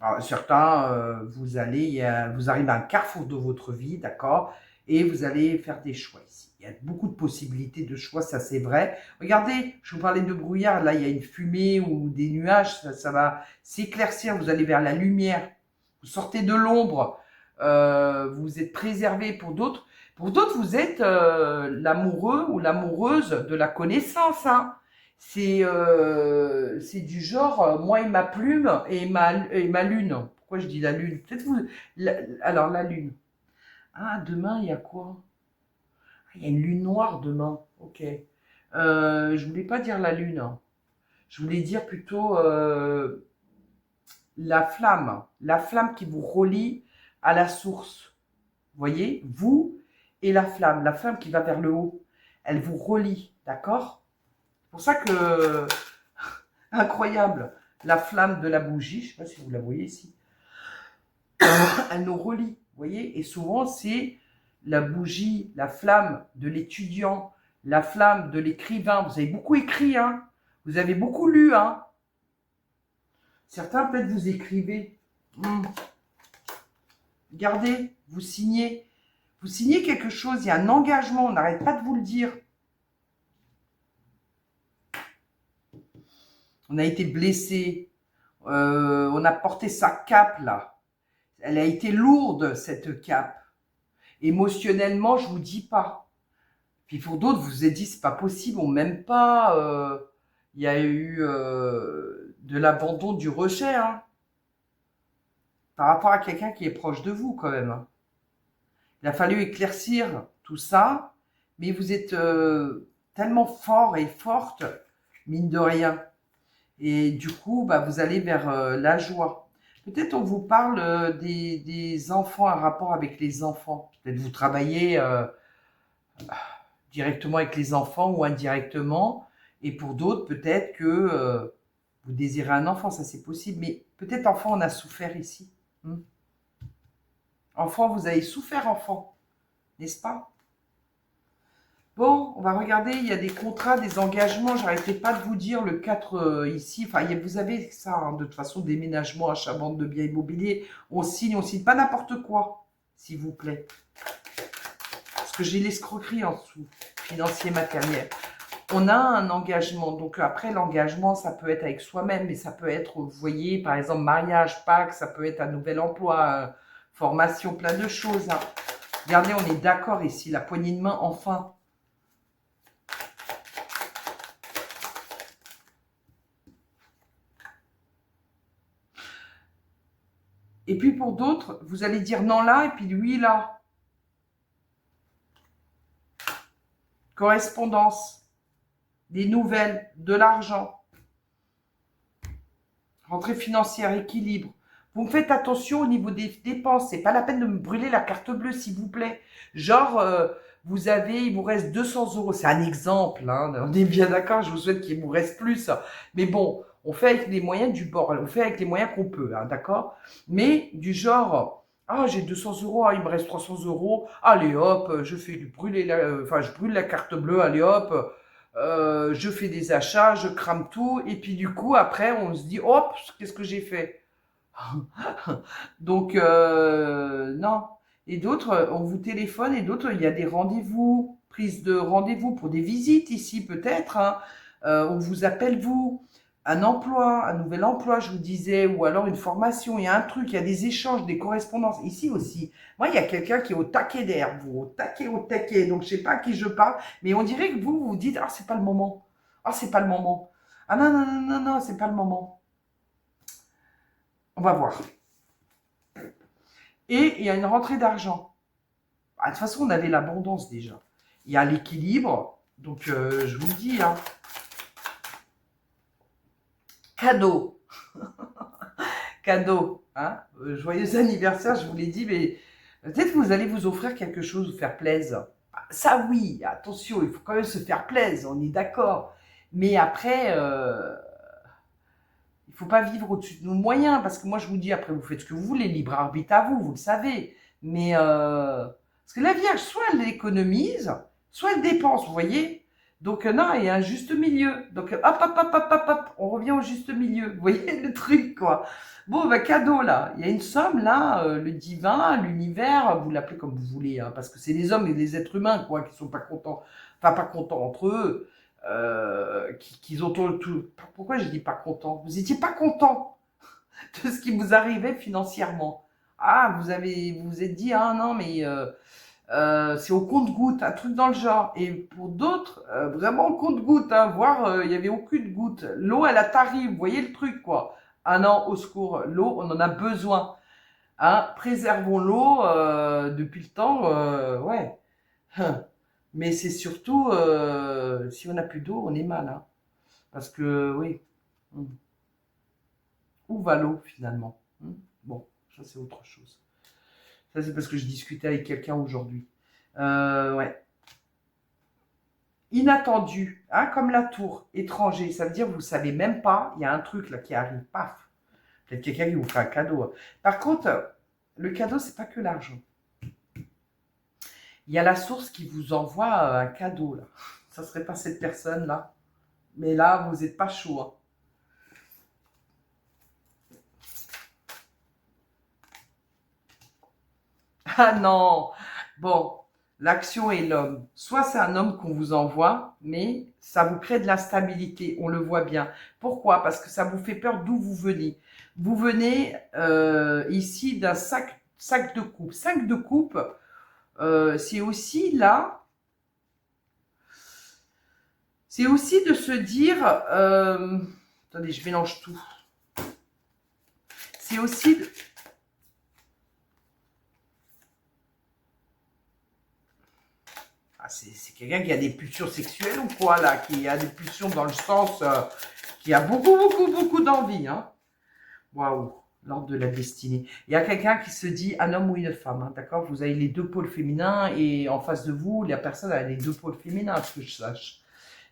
Alors, certains, vous allez, vous arrivez à un carrefour de votre vie, d'accord, et vous allez faire des choix ici. Il y a beaucoup de possibilités de choix, ça c'est vrai. Regardez, je vous parlais de brouillard, là il y a une fumée ou des nuages, ça va s'éclaircir, vous allez vers la lumière, vous sortez de l'ombre, vous êtes préservé pour d'autres. Pour d'autres, vous êtes l'amoureux ou l'amoureuse de la connaissance, hein. C'est du genre, moi et ma plume et ma lune. Pourquoi je dis la lune? Peut-être vous. Alors, la lune. Ah, demain, il y a quoi? Ah, il y a une lune noire demain. Ok. Je voulais pas dire la lune. Hein. Je voulais dire plutôt la flamme. La flamme qui vous relie à la source. Vous voyez? Vous et la flamme qui va vers le haut. Elle vous relie. D'accord? C'est pour ça que Incroyable. La flamme de la bougie, je ne sais pas si vous la voyez ici, elle nous relie, vous voyez. Et souvent, c'est la bougie, la flamme de l'étudiant, la flamme de l'écrivain. Vous avez beaucoup écrit, hein. Vous avez beaucoup lu, hein. Certains, peut-être, vous écrivez. Regardez, vous signez. Vous signez quelque chose, il y a un engagement, on n'arrête pas de vous le dire. On a été blessé, on a porté sa cape là. Elle a été lourde, cette cape. Émotionnellement, je vous dis pas. Puis pour d'autres, vous vous êtes dit, c'est pas possible, on m'aime pas. Il y a eu de l'abandon, du rejet, hein, par rapport à quelqu'un qui est proche de vous quand même, hein. Il a fallu éclaircir tout ça, mais vous êtes tellement fort et forte, mine de rien. Et du coup, bah, vous allez vers la joie. Peut-être on vous parle des enfants, un rapport avec les enfants. Peut-être vous travaillez directement avec les enfants ou indirectement. Et pour d'autres, peut-être que vous désirez un enfant, ça c'est possible. Mais peut-être enfant, on a souffert ici. Enfant, vous avez souffert, enfant, n'est-ce pas? Bon, on va regarder, il y a des contrats, des engagements, j'arrêtais pas de vous dire le 4 ici, enfin vous avez ça, hein, de toute façon, déménagement, achat, vente de biens immobiliers, on signe pas n'importe quoi, s'il vous plaît. Parce que j'ai l'escroquerie en dessous, financier, matériel. On a un engagement, donc après l'engagement, ça peut être avec soi-même, mais ça peut être, vous voyez, par exemple, mariage, Pâques, ça peut être un nouvel emploi, formation, plein de choses, hein. Regardez, on est d'accord ici, la poignée de main, enfin. Et puis pour d'autres, vous allez dire non là, et puis lui là. Correspondance, des nouvelles, de l'argent, rentrée financière, équilibre. Vous me faites attention au niveau des dépenses. C'est pas la peine de me brûler la carte bleue, s'il vous plaît. Genre, il vous reste 200 euros. C'est un exemple, hein. On est bien d'accord. Je vous souhaite qu'il vous reste plus. Mais bon, on fait avec les moyens du bord. On fait avec les moyens qu'on peut, hein, d'accord. Mais du genre, ah, j'ai 200 euros, ah, il me reste 300 euros. Allez hop, je fais brûler je brûle la carte bleue. Allez hop. Je fais des achats, je crame tout, et puis du coup, après, on se dit, hop, qu'est-ce que j'ai fait? Donc, non. Et d'autres, on vous téléphone, et d'autres, il y a des rendez-vous, prise de rendez-vous pour des visites ici, peut-être, hein. On vous appelle, vous, un emploi, un nouvel emploi, je vous disais, ou alors une formation, il y a un truc, il y a des échanges, des correspondances. Ici aussi, moi, il y a quelqu'un qui est au taquet derrière vous, au taquet. Donc, je sais pas à qui je parle, mais on dirait que vous vous dites, ah, c'est pas le moment. Ah, c'est pas le moment. Ah, non, non, non, non, non, c'est pas le moment. On va voir. Et il y a une rentrée d'argent. Ah, de toute façon, on avait l'abondance déjà. Il y a l'équilibre. Donc, je vous le dis, hein. Cadeau. Cadeau. Hein. Joyeux anniversaire, je vous l'ai dit, mais peut-être que vous allez vous offrir quelque chose, vous faire plaisir. Ça, oui, attention, il faut quand même se faire plaisir, on est d'accord. Mais après, il ne faut pas vivre au-dessus de nos moyens, parce que moi, je vous dis, après, vous faites ce que vous voulez, libre arbitre à vous, vous le savez. Mais, parce que la Vierge, soit elle économise, soit elle dépense, vous voyez. Donc, non, il y a un juste milieu. Donc, hop, hop, hop, hop, hop, hop, on revient au juste milieu. Vous voyez le truc, quoi. Bon, bah, cadeau, là. Il y a une somme, là, le divin, l'univers, vous l'appelez comme vous voulez, hein, parce que c'est les hommes et les êtres humains, quoi, qui sont pas contents, enfin, pas contents entre eux. Qu'ils ont tout. Pourquoi je dis pas content? Vous étiez pas content de ce qui vous arrivait financièrement. Ah, vous vous êtes dit, ah non, mais c'est au compte-goutte, un truc dans le genre. Et pour d'autres, vraiment au compte-goutte, hein, voire il n'y avait aucune goutte. L'eau, elle a tari, vous voyez le truc, quoi. Ah non, au secours, l'eau, on en a besoin. Hein, préservons l'eau depuis le temps, ouais. Mais c'est surtout, si on n'a plus d'eau, on est mal, hein. Parce que, oui, où va l'eau finalement? Bon, ça c'est autre chose. Ça c'est parce que je discutais avec quelqu'un aujourd'hui. Ouais. inattendu, hein, comme la tour, étranger. Ça veut dire que vous ne savez même pas, il y a un truc là qui arrive, paf. Peut-être quelqu'un qui vous fait un cadeau. Par contre, le cadeau, c'est pas que l'argent. Il y a la source qui vous envoie un cadeau là. Ça serait pas cette personne là. Mais là, vous n'êtes pas chaud. Hein. Ah non! Bon, l'action est l'homme. Soit c'est un homme qu'on vous envoie, mais ça vous crée de l'instabilité, on le voit bien. Pourquoi? Parce que ça vous fait peur d'où vous venez. Vous venez ici d'un sac de coupe. Sac de coupe, c'est aussi là, c'est aussi de se dire, attendez, je mélange tout. C'est aussi... Ah, c'est quelqu'un qui a des pulsions sexuelles ou quoi, là? Qui a des pulsions dans le sens... qui a beaucoup d'envie, hein. Waouh, l'ordre de la destinée. Il y a quelqu'un qui se dit un homme ou une femme, hein, d'accord? Vous avez les deux pôles féminins et en face de vous, la personne a les deux pôles féminins, à ce que je sache.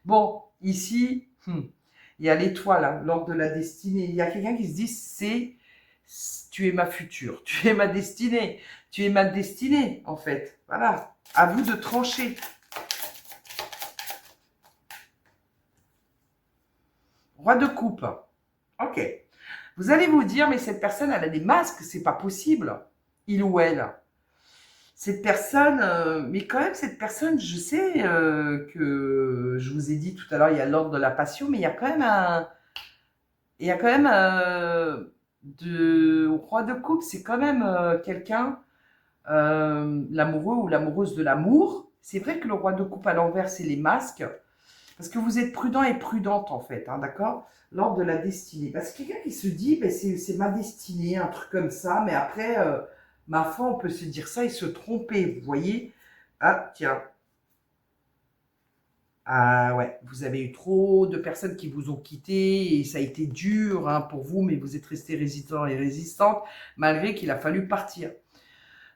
Bon, ici, il y a l'étoile, hein, l'ordre de la destinée. Il y a quelqu'un qui se dit, tu es ma future, tu es ma destinée, tu es ma destinée, en fait. Voilà, à vous de trancher. Roi de coupe. Ok. Vous allez vous dire, mais cette personne, elle a des masques, c'est pas possible. Il ou elle. Cette personne, mais quand même, cette personne, je sais que je vous ai dit tout à l'heure, il y a l'ordre de la passion, mais il y a quand même au roi de coupe, c'est quand même quelqu'un, l'amoureux ou l'amoureuse de l'amour. C'est vrai que le roi de coupe à l'envers, c'est les masques, parce que vous êtes prudent et prudente en fait, hein, d'accord? L'ordre de la destinée. Parce que quelqu'un qui se dit, ben, c'est ma destinée, un truc comme ça, mais après, ma foi, on peut se dire ça et se tromper, vous voyez? Ah, tiens. Ah ouais, vous avez eu trop de personnes qui vous ont quitté et ça a été dur hein, pour vous, mais vous êtes resté résistant et résistante malgré qu'il a fallu partir.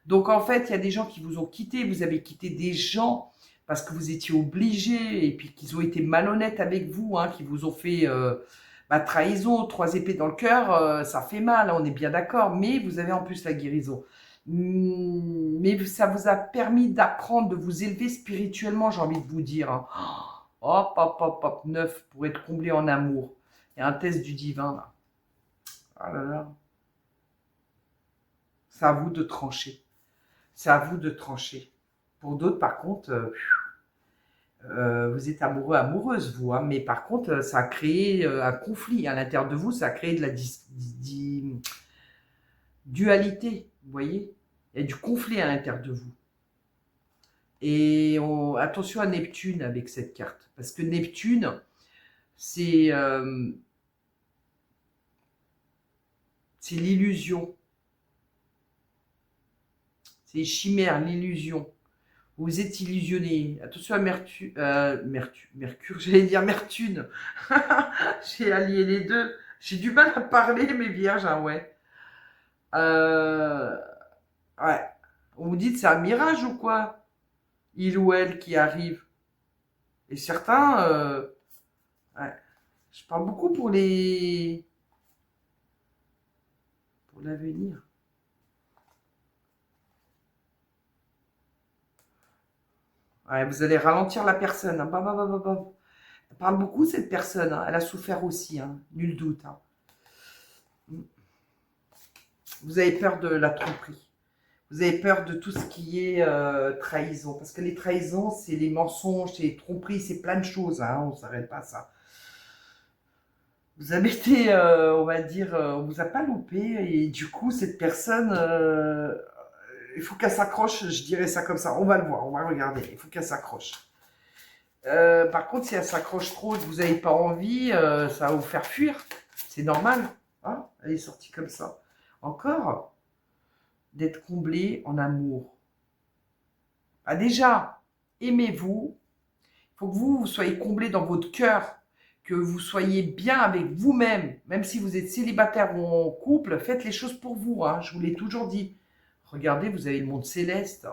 Donc en fait, il y a des gens qui vous ont quitté, vous avez quitté des gens parce que vous étiez obligés et puis qu'ils ont été malhonnêtes avec vous, hein, qui vous ont fait trahison, 3 épées dans le cœur, ça fait mal, hein, on est bien d'accord, mais vous avez en plus la guérison. Mais ça vous a permis d'apprendre, de vous élever spirituellement, j'ai envie de vous dire. Hein. Hop, hop, hop, hop, 9 pour être comblé en amour. Il y a un test du divin là. Ah là là. C'est à vous de trancher. C'est à vous de trancher. Pour d'autres, par contre, vous êtes amoureux, amoureuse, vous. Hein, mais par contre, ça a créé un conflit à l'intérieur de vous. Ça a créé de la dualité, vous voyez? Il y a du conflit à l'intérieur de vous. Et attention à Neptune avec cette carte. Parce que Neptune, c'est l'illusion. C'est chimère, l'illusion. Vous êtes illusionné. Attention à Mercure, j'allais dire Mertune. J'ai allié les deux. J'ai du mal à parler, mes vierges, hein, ouais. Ouais. On vous dit c'est un mirage ou quoi? Il ou elle qui arrive. Et certains, ouais. Je parle beaucoup pour l'avenir. Ouais, vous allez ralentir la personne. Hein. Elle parle beaucoup, cette personne. Hein. Elle a souffert aussi, hein. Nul doute. Hein. Vous avez peur de la tromperie. Vous avez peur de tout ce qui est trahison. Parce que les trahisons, c'est les mensonges, c'est les tromperies, c'est plein de choses. Hein. On ne s'arrête pas à ça. Vous avez été, on va dire, on vous a pas loupé. Et du coup, cette personne, il faut qu'elle s'accroche, je dirais ça comme ça. On va le voir, on va regarder. Il faut qu'elle s'accroche. Par contre, si elle s'accroche trop et que vous n'avez pas envie, ça va vous faire fuir. C'est normal. Hein, elle est sortie comme ça. Encore, d'être comblé en amour. Ah, déjà, aimez-vous. Il faut que vous soyez comblé dans votre cœur. Que vous soyez bien avec vous-même. Même si vous êtes célibataire ou en couple, faites les choses pour vous. Hein, je vous l'ai toujours dit. Regardez, vous avez le monde céleste.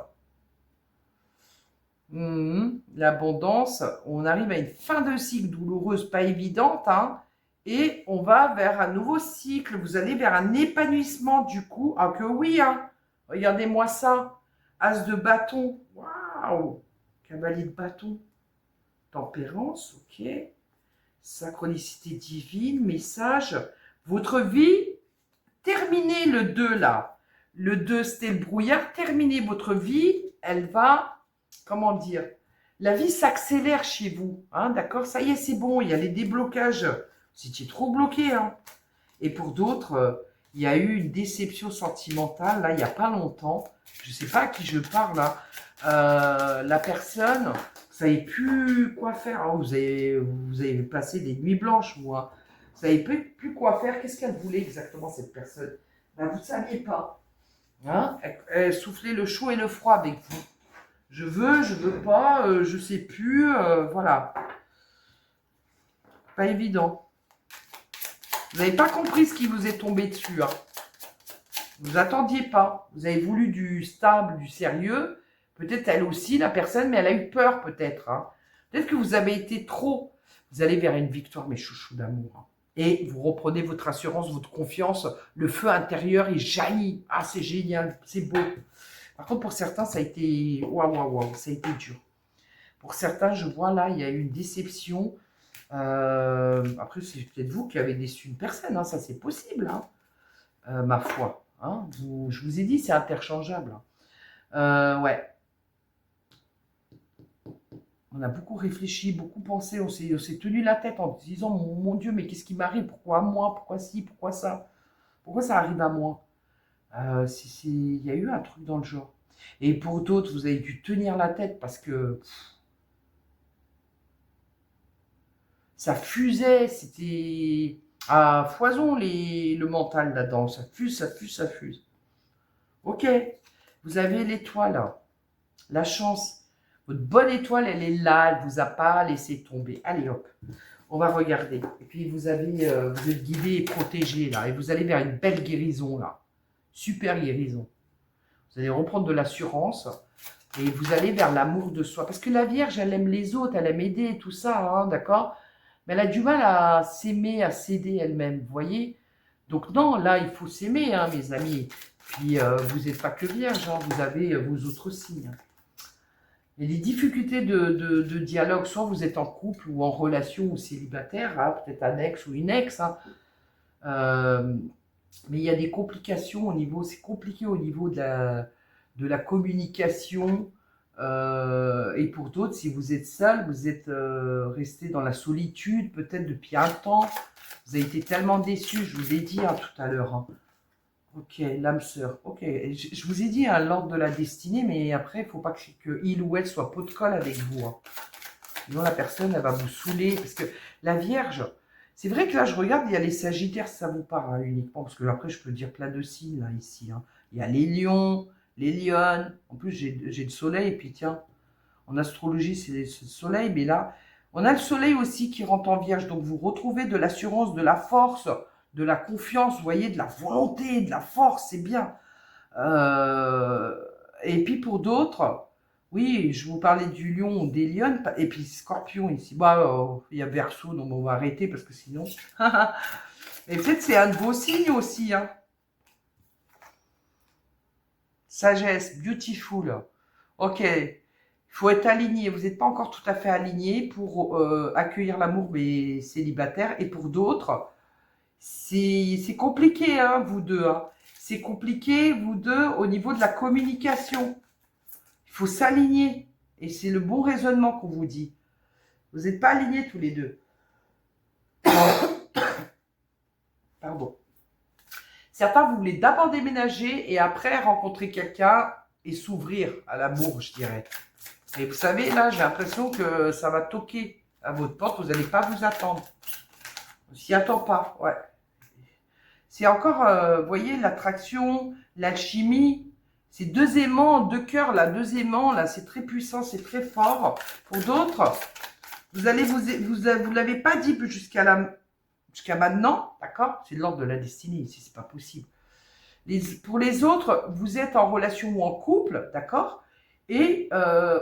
L'abondance, on arrive à une fin de cycle douloureuse, pas évidente, hein, et on va vers un nouveau cycle. Vous allez vers un épanouissement du coup. Ah que oui, hein. Regardez-moi ça. As de bâton. Waouh. Cavalier de bâton. Tempérance, ok. Synchronicité divine, message. Votre vie, terminez le 2 là. Le 2, c'était le brouillard. Terminez votre vie. Elle va, comment dire, la vie s'accélère chez vous. Hein, d'accord. Ça y est, c'est bon. Il y a les déblocages. Si tu es trop bloqué. Hein. Et pour d'autres, il y a eu une déception sentimentale, là, il n'y a pas longtemps. Je ne sais pas à qui je parle, là. La personne, vous ne savez plus quoi faire. Hein. Vous avez passé des nuits blanches, vous. Hein. Vous ne savez plus quoi faire. Qu'est-ce qu'elle voulait exactement, cette personne? Ben, vous ne saviez pas. Hein, elle soufflait le chaud et le froid avec vous. Je veux pas, je ne sais plus. Voilà. Pas évident. Vous n'avez pas compris ce qui vous est tombé dessus. Hein. Vous attendiez pas. Vous avez voulu du stable, du sérieux. Peut-être elle aussi, la personne, mais elle a eu peur peut-être. Hein. Peut-être que vous avez été trop. Vous allez vers une victoire, mes chouchous d'amour. Hein. Et vous reprenez votre assurance, votre confiance. Le feu intérieur, il jaillit. Ah, c'est génial, c'est beau. Par contre, pour certains, ça a été... Waouh, ça a été dur. Pour certains, je vois là, il y a eu une déception. Après, c'est peut-être vous qui avez déçu une personne. Hein. Ça, c'est possible, hein. Ma foi. Hein. Je vous ai dit, c'est interchangeable. Ouais. On a beaucoup réfléchi, beaucoup pensé, on s'est tenu la tête en se disant, mon Dieu, mais qu'est-ce qui m'arrive? Pourquoi moi? Pourquoi ci? Pourquoi ça? Pourquoi ça arrive à moi? Il y a eu un truc dans le genre. Et pour d'autres, vous avez dû tenir la tête parce que ça fusait, c'était à foison le mental là-dedans. Ça fuse, ça fuse, ça fuse. Ok, vous avez l'étoile, là. La chance. Votre bonne étoile, elle est là, elle ne vous a pas laissé tomber. Allez hop, on va regarder. Et puis vous êtes guidé et protégé là, et vous allez vers une belle guérison là. Super guérison. Vous allez reprendre de l'assurance et vous allez vers l'amour de soi. Parce que la Vierge, elle aime les autres, elle aime aider, tout ça, hein, d'accord? Mais elle a du mal à s'aimer, à s'aider elle-même, vous voyez? Donc non, là, il faut s'aimer, hein, mes amis. Puis vous n'êtes pas que Vierge, hein, vous avez vos autres signes. Il y a des difficultés de dialogue, soit vous êtes en couple ou en relation ou célibataire, hein, peut-être un ex ou une ex, hein. Mais il y a des complications au niveau, c'est compliqué au niveau de la communication. Et pour d'autres, si vous êtes seul, vous êtes resté dans la solitude, peut-être depuis un temps. Vous avez été tellement déçu, je vous l'ai dit hein, tout à l'heure. Hein. Ok, l'âme sœur. Ok, je vous ai dit hein, l'ordre de la destinée, mais après, il ne faut pas que il ou elle soit pot de colle avec vous. Hein. Sinon, la personne, elle va vous saouler. Parce que la Vierge, c'est vrai que là, je regarde, il y a les Sagittaires, ça vous parle hein, uniquement. Parce que après, je peux dire plein de signes, là, ici. Hein. Il y a les Lions, les Lionnes. En plus, j'ai le Soleil. Et puis, tiens, en astrologie, c'est le Soleil. Mais là, on a le Soleil aussi qui rentre en Vierge. Donc, vous retrouvez de l'assurance, de la force, de la confiance, vous voyez, de la volonté, de la force, c'est bien. Et puis pour d'autres, oui, je vous parlais du lion ou des lionnes, et puis scorpion ici. Bah, il y a Verseau, donc on va arrêter parce que sinon. Et peut-être c'est un de vos signes aussi. Hein. Sagesse, beautiful. Ok, il faut être aligné. Vous n'êtes pas encore tout à fait aligné pour accueillir l'amour, mais célibataire. Et pour d'autres, c'est compliqué, hein, vous deux. Hein. C'est compliqué, vous deux, au niveau de la communication. Il faut s'aligner. Et c'est le bon raisonnement qu'on vous dit. Vous n'êtes pas alignés tous les deux. Pardon. Certains, vous voulez d'abord déménager et après rencontrer quelqu'un et s'ouvrir à l'amour, je dirais. Et vous savez, là, j'ai l'impression que ça va toquer à votre porte. Vous n'allez pas vous attendre. On s'y attend pas, ouais. C'est encore, vous voyez, l'attraction, l'alchimie. C'est deux aimants, deux cœurs, là, deux aimants, là, c'est très puissant, c'est très fort. Pour d'autres, vous l'avez pas dit jusqu'à maintenant, d'accord? C'est l'ordre de la destinée ici, c'est pas possible. Pour les autres, vous êtes en relation ou en couple, d'accord? Et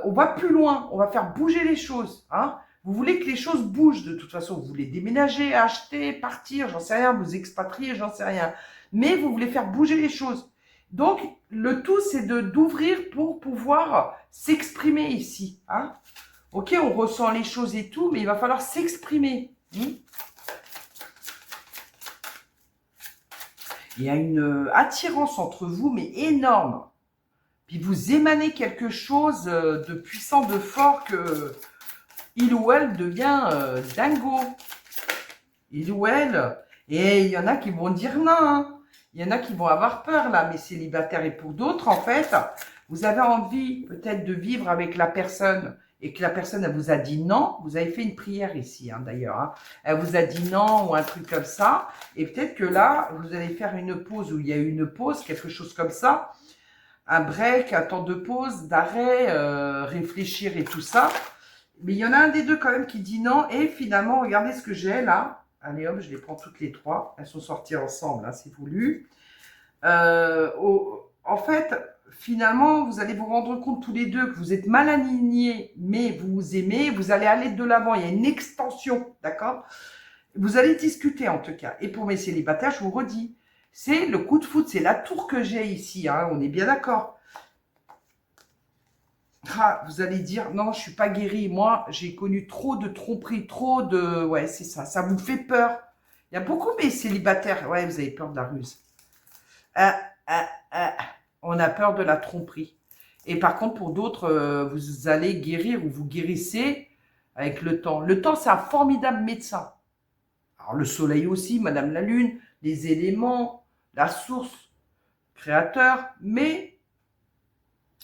on va plus loin, on va faire bouger les choses. Hein. Vous voulez que les choses bougent de toute façon. Vous voulez déménager, acheter, partir, j'en sais rien, vous expatrier, j'en sais rien. Mais vous voulez faire bouger les choses. Donc, le tout, c'est d'ouvrir pour pouvoir s'exprimer ici. Hein. Ok, on ressent les choses et tout, mais il va falloir s'exprimer. Il y a une attirance entre vous, mais énorme. Puis vous émanez quelque chose de puissant, de fort, que il ou elle devient dingo. Il ou elle. Et il y en a qui vont dire non. Hein. Il y en a qui vont avoir peur, là, mes célibataires. Et pour d'autres, en fait, vous avez envie peut-être de vivre avec la personne et que la personne, elle vous a dit non. Vous avez fait une prière ici, hein, d'ailleurs. Hein. Elle vous a dit non ou un truc comme ça. Et peut-être que là, vous allez faire une pause où il y a eu une pause, quelque chose comme ça. Un break, un temps de pause, d'arrêt, réfléchir et tout ça. Mais il y en a un des deux quand même qui dit non. Et finalement, regardez ce que j'ai là. Allez hop, je les prends toutes les trois. Elles sont sorties ensemble, hein, c'est voulu. En fait, finalement, vous allez vous rendre compte tous les deux que vous êtes mal alignés, mais vous vous aimez. Vous allez aller de l'avant. Il y a une extension, d'accord? Vous allez discuter en tout cas. Et pour mes célibataires, je vous redis, c'est le coup de foudre, c'est la tour que j'ai ici. Hein, on est bien d'accord. Ah, vous allez dire, non, je suis pas guérie. Moi, j'ai connu trop de tromperies, trop de... Ouais, c'est ça. Ça vous fait peur. Il y a beaucoup de célibataires. Ouais, vous avez peur de la ruse. On a peur de la tromperie. Et par contre, pour d'autres, vous allez guérir ou vous guérissez avec le temps. Le temps, c'est un formidable médecin. Alors, le soleil aussi, Madame la Lune, les éléments, la source, créateur. Mais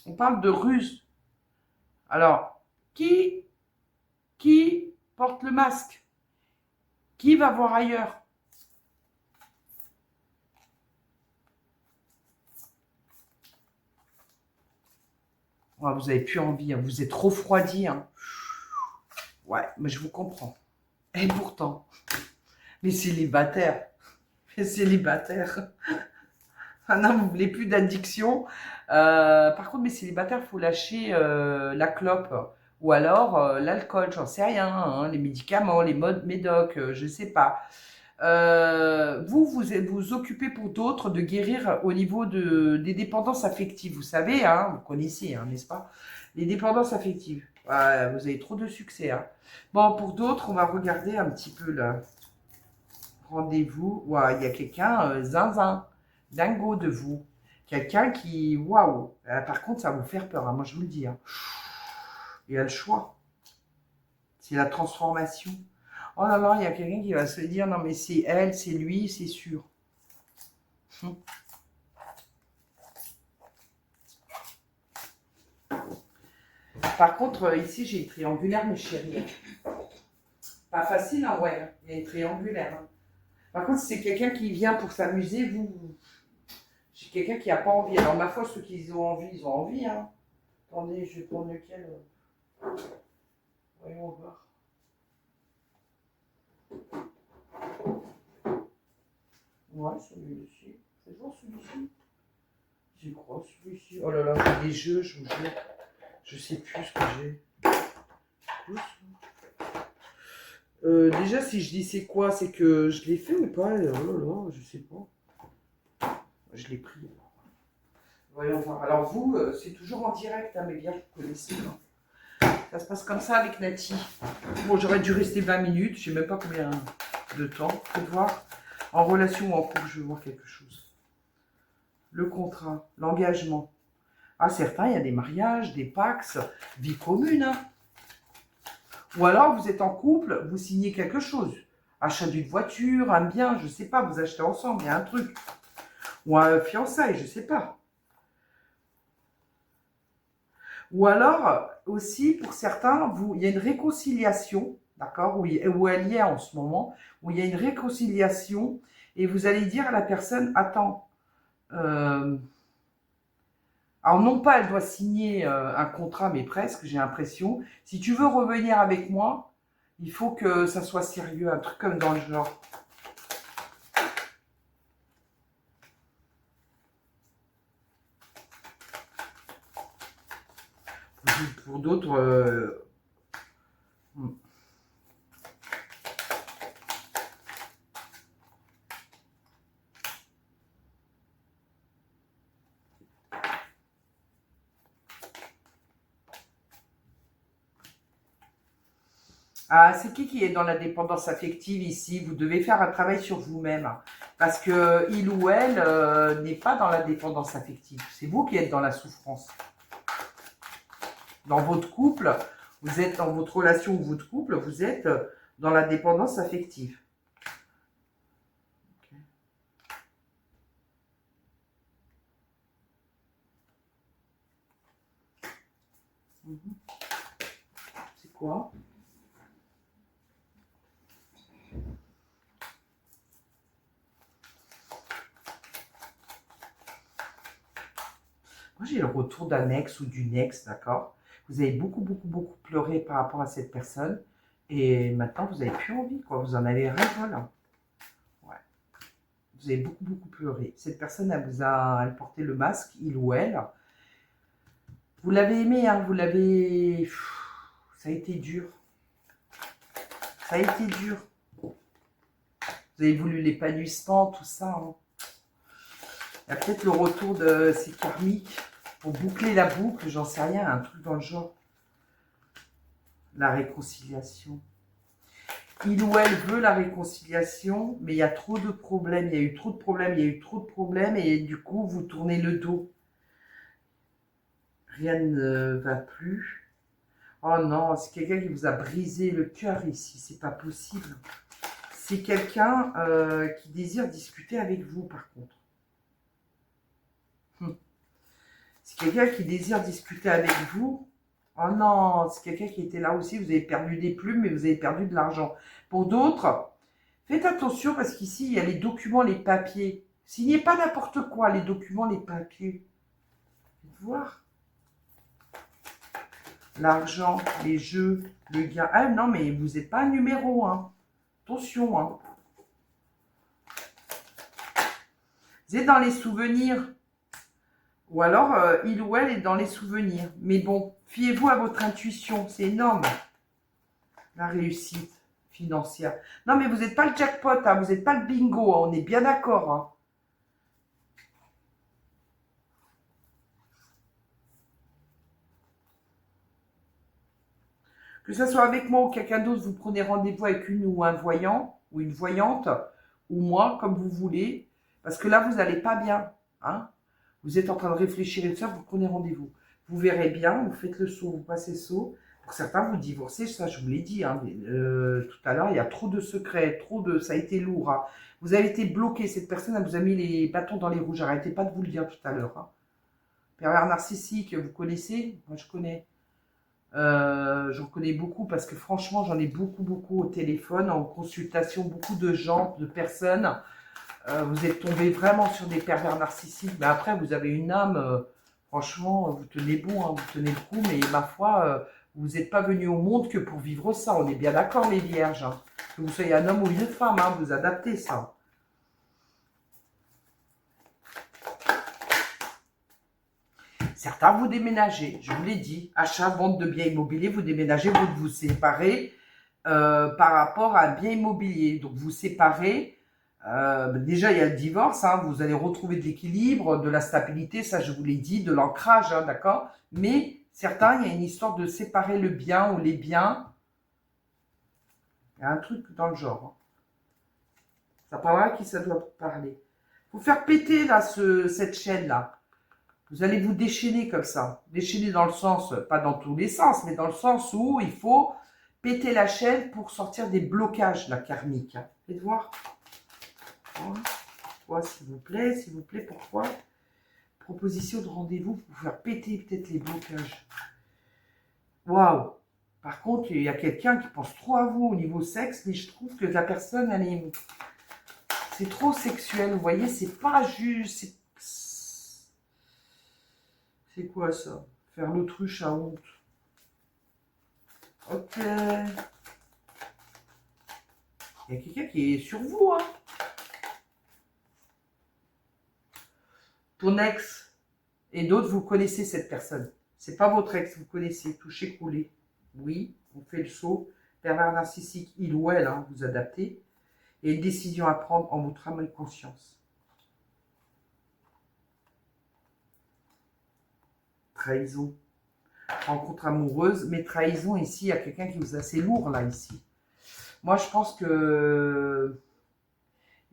on parle de ruse. Alors, qui porte le masque? Qui va voir ailleurs? Oh, vous n'avez plus envie, hein. Vous êtes refroidi. Hein. Ouais, mais je vous comprends. Et pourtant, les célibataires, ah non, vous ne voulez plus d'addiction. Par contre, mes célibataires, il faut lâcher la clope ou alors l'alcool, j'en sais rien, hein, les médicaments, les médocs, je ne sais pas. Vous occupez pour d'autres de guérir au niveau des dépendances affectives. Vous savez, hein, vous connaissez, hein, n'est-ce pas? Les dépendances affectives. Ouais, vous avez trop de succès. Hein. Bon, pour d'autres, on va regarder un petit peu là. Rendez-vous. Ouais, il y a quelqu'un, zinzin, dingo de vous. Quelqu'un qui, waouh. Par contre, ça va vous faire peur. Hein, moi, je vous le dis. Hein. Il y a le choix. C'est la transformation. Oh là là, il y a quelqu'un qui va se dire, non mais c'est elle, c'est lui, c'est sûr. Par contre, ici, j'ai une triangulaire, mes chéris. Pas facile, hein, ouais. Il y a une triangulaire. Hein. Par contre, si c'est quelqu'un qui vient pour s'amuser, j'ai quelqu'un qui n'a pas envie. Alors, ma foi, ceux qui ont envie, ils ont envie. Hein. Attendez, je vais prendre lequel. Voyons voir. Ouais, celui-ci. C'est bon, celui-ci. Je crois, celui-ci. Oh là là, j'ai des jeux, je vous jure. Je sais plus ce que j'ai. Déjà, si je dis c'est quoi, c'est que je l'ai fait ou pas? Oh là là, je sais pas. Je l'ai pris. Voyons voir. Alors vous, c'est toujours en direct, hein, mais bien vous connaissez. Hein. Ça se passe comme ça avec Nati. Bon, j'aurais dû rester 20 minutes, je sais même pas combien de temps. Faut voir. En relation ou en couple, je veux voir quelque chose. Le contrat, l'engagement. Ah, certains, il y a des mariages, des pax, vie commune. Hein. Ou alors, vous êtes en couple, vous signez quelque chose. Achat d'une voiture, un bien, je sais pas, vous achetez ensemble, il y a un truc. Ou un fiançailles, je sais pas. Ou alors, aussi, pour certains, il y a une réconciliation, d'accord, où elle y est en ce moment, où il y a une réconciliation, et vous allez dire à la personne, attends, alors non pas elle doit signer un contrat, mais presque, j'ai l'impression, si tu veux revenir avec moi, il faut que ça soit sérieux, un truc comme dans le genre. pour d'autres... Ah, c'est qui est dans la dépendance affective ici? Vous devez faire un travail sur vous-même. Parce que il ou elle n'est pas dans la dépendance affective. C'est vous qui êtes dans la souffrance. Dans votre couple, vous êtes dans votre relation ou votre couple, vous êtes dans la dépendance affective. Okay. C'est quoi? Moi, j'ai le retour d'un ex ou d'une ex, d'accord? Vous avez beaucoup pleuré par rapport à cette personne. Et maintenant, vous n'avez plus envie, quoi. Vous en avez ras-le-bol. Ouais. Vous avez beaucoup pleuré. Cette personne, elle portait le masque, il ou elle. Vous l'avez aimé, hein, vous l'avez... Ça a été dur. Ça a été dur. Vous avez voulu l'épanouissement, tout ça. Hein. Il y a peut-être le retour de ces karmiques pour boucler la boucle, j'en sais rien, un truc dans le genre. La réconciliation. Il ou elle veut la réconciliation, mais il y a trop de problèmes, il y a eu trop de problèmes, il y a eu trop de problèmes, et du coup, vous tournez le dos. Rien ne va plus. Oh non, c'est quelqu'un qui vous a brisé le cœur ici, c'est pas possible. C'est quelqu'un qui désire discuter avec vous, par contre. C'est quelqu'un qui désire discuter avec vous. Oh non, c'est quelqu'un qui était là aussi, vous avez perdu des plumes, mais vous avez perdu de l'argent. Pour d'autres, faites attention parce qu'ici, il y a les documents, les papiers. Signez pas n'importe quoi, les documents, les papiers. Faites voir. L'argent, les jeux, le gain. Ah non, mais vous n'êtes pas un numéro 1. Attention, hein. Vous êtes dans les souvenirs. Ou alors, il ou elle est dans les souvenirs. Mais bon, fiez-vous à votre intuition. C'est énorme. La réussite financière. Non, mais vous n'êtes pas le jackpot. Hein, vous n'êtes pas le bingo. Hein, on est bien d'accord. Hein. Que ce soit avec moi ou quelqu'un d'autre, vous prenez rendez-vous avec une ou un voyant ou une voyante, ou moi, comme vous voulez, parce que là, vous n'allez pas bien. Hein. Vous êtes en train de réfléchir et tout ça, vous prenez rendez-vous. Vous verrez bien, vous faites le saut, vous passez le saut. Pour certains, vous divorcez, ça je vous l'ai dit. Hein, mais, tout à l'heure, il y a trop de secrets, ça a été lourd. Hein. Vous avez été bloqué, cette personne, elle vous a mis les bâtons dans les roues. J'arrêtais pas de vous le dire tout à l'heure. Hein. Pervers narcissique, vous connaissez? Moi, je connais. J'en connais beaucoup parce que franchement, j'en ai beaucoup au téléphone, en consultation, beaucoup de gens, de personnes. Vous êtes tombé vraiment sur des pervers narcissiques. Mais après, vous avez une âme, franchement, vous tenez bon, hein, vous tenez le coup. Mais ma foi, vous n'êtes pas venu au monde que pour vivre ça. On est bien d'accord, les vierges. Hein. Que vous soyez un homme ou une femme, hein, vous adaptez ça. Certains, vous déménagez, je vous l'ai dit, achat, vente de biens immobiliers, vous déménagez, vous séparez par rapport à un bien immobilier. Donc, vous séparez, déjà, il y a le divorce, hein, vous allez retrouver de l'équilibre, de la stabilité, ça, je vous l'ai dit, de l'ancrage, hein, d'accord? Mais certains, il y a une histoire de séparer le bien ou les biens. Il y a un truc dans le genre. Hein. Ça parlera à qui ça doit parler. Il faut faire péter, là, cette chaîne-là. Vous allez vous déchaîner comme ça. Déchaîner dans le sens, pas dans tous les sens, mais dans le sens où il faut péter la chaîne pour sortir des blocages, la karmique. Hein. Faites voir. Pourquoi, s'il vous plaît, pourquoi? Proposition de rendez-vous pour faire péter peut-être les blocages. Waouh. Par contre, il y a quelqu'un qui pense trop à vous au niveau sexe, mais je trouve que la personne, elle est... C'est trop sexuel, vous voyez, c'est pas juste... C'est quoi ça? Faire l'autruche à honte. Ok. Il y a quelqu'un qui est sur vous, hein. Ton ex et d'autres, vous connaissez cette personne. C'est pas votre ex, vous connaissez, toucher, couler. Oui, on fait le saut. Pervers narcissique, il ou elle, hein, vous adaptez. Et une décision à prendre en votre âme et conscience. Trahison. Rencontre amoureuse, mais trahison ici, il y a quelqu'un qui vous a assez lourd là, ici. Moi, je pense que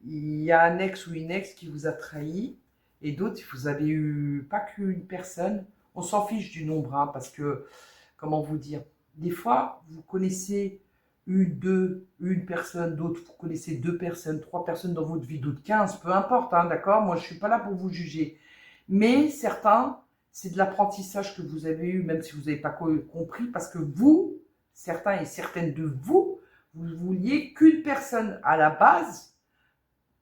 il y a un ex ou une ex qui vous a trahi, et d'autres, vous avez eu pas qu'une personne. On s'en fiche du nombre, hein, parce que, comment vous dire, des fois, vous connaissez une personne, d'autres, vous connaissez 2 personnes, 3 personnes dans votre vie, d'autres 15, peu importe, hein, d'accord? Moi, je suis pas là pour vous juger. Mais certains, c'est de l'apprentissage que vous avez eu, même si vous n'avez pas compris, parce que vous, certains et certaines de vous, vous vouliez qu'une personne à la base,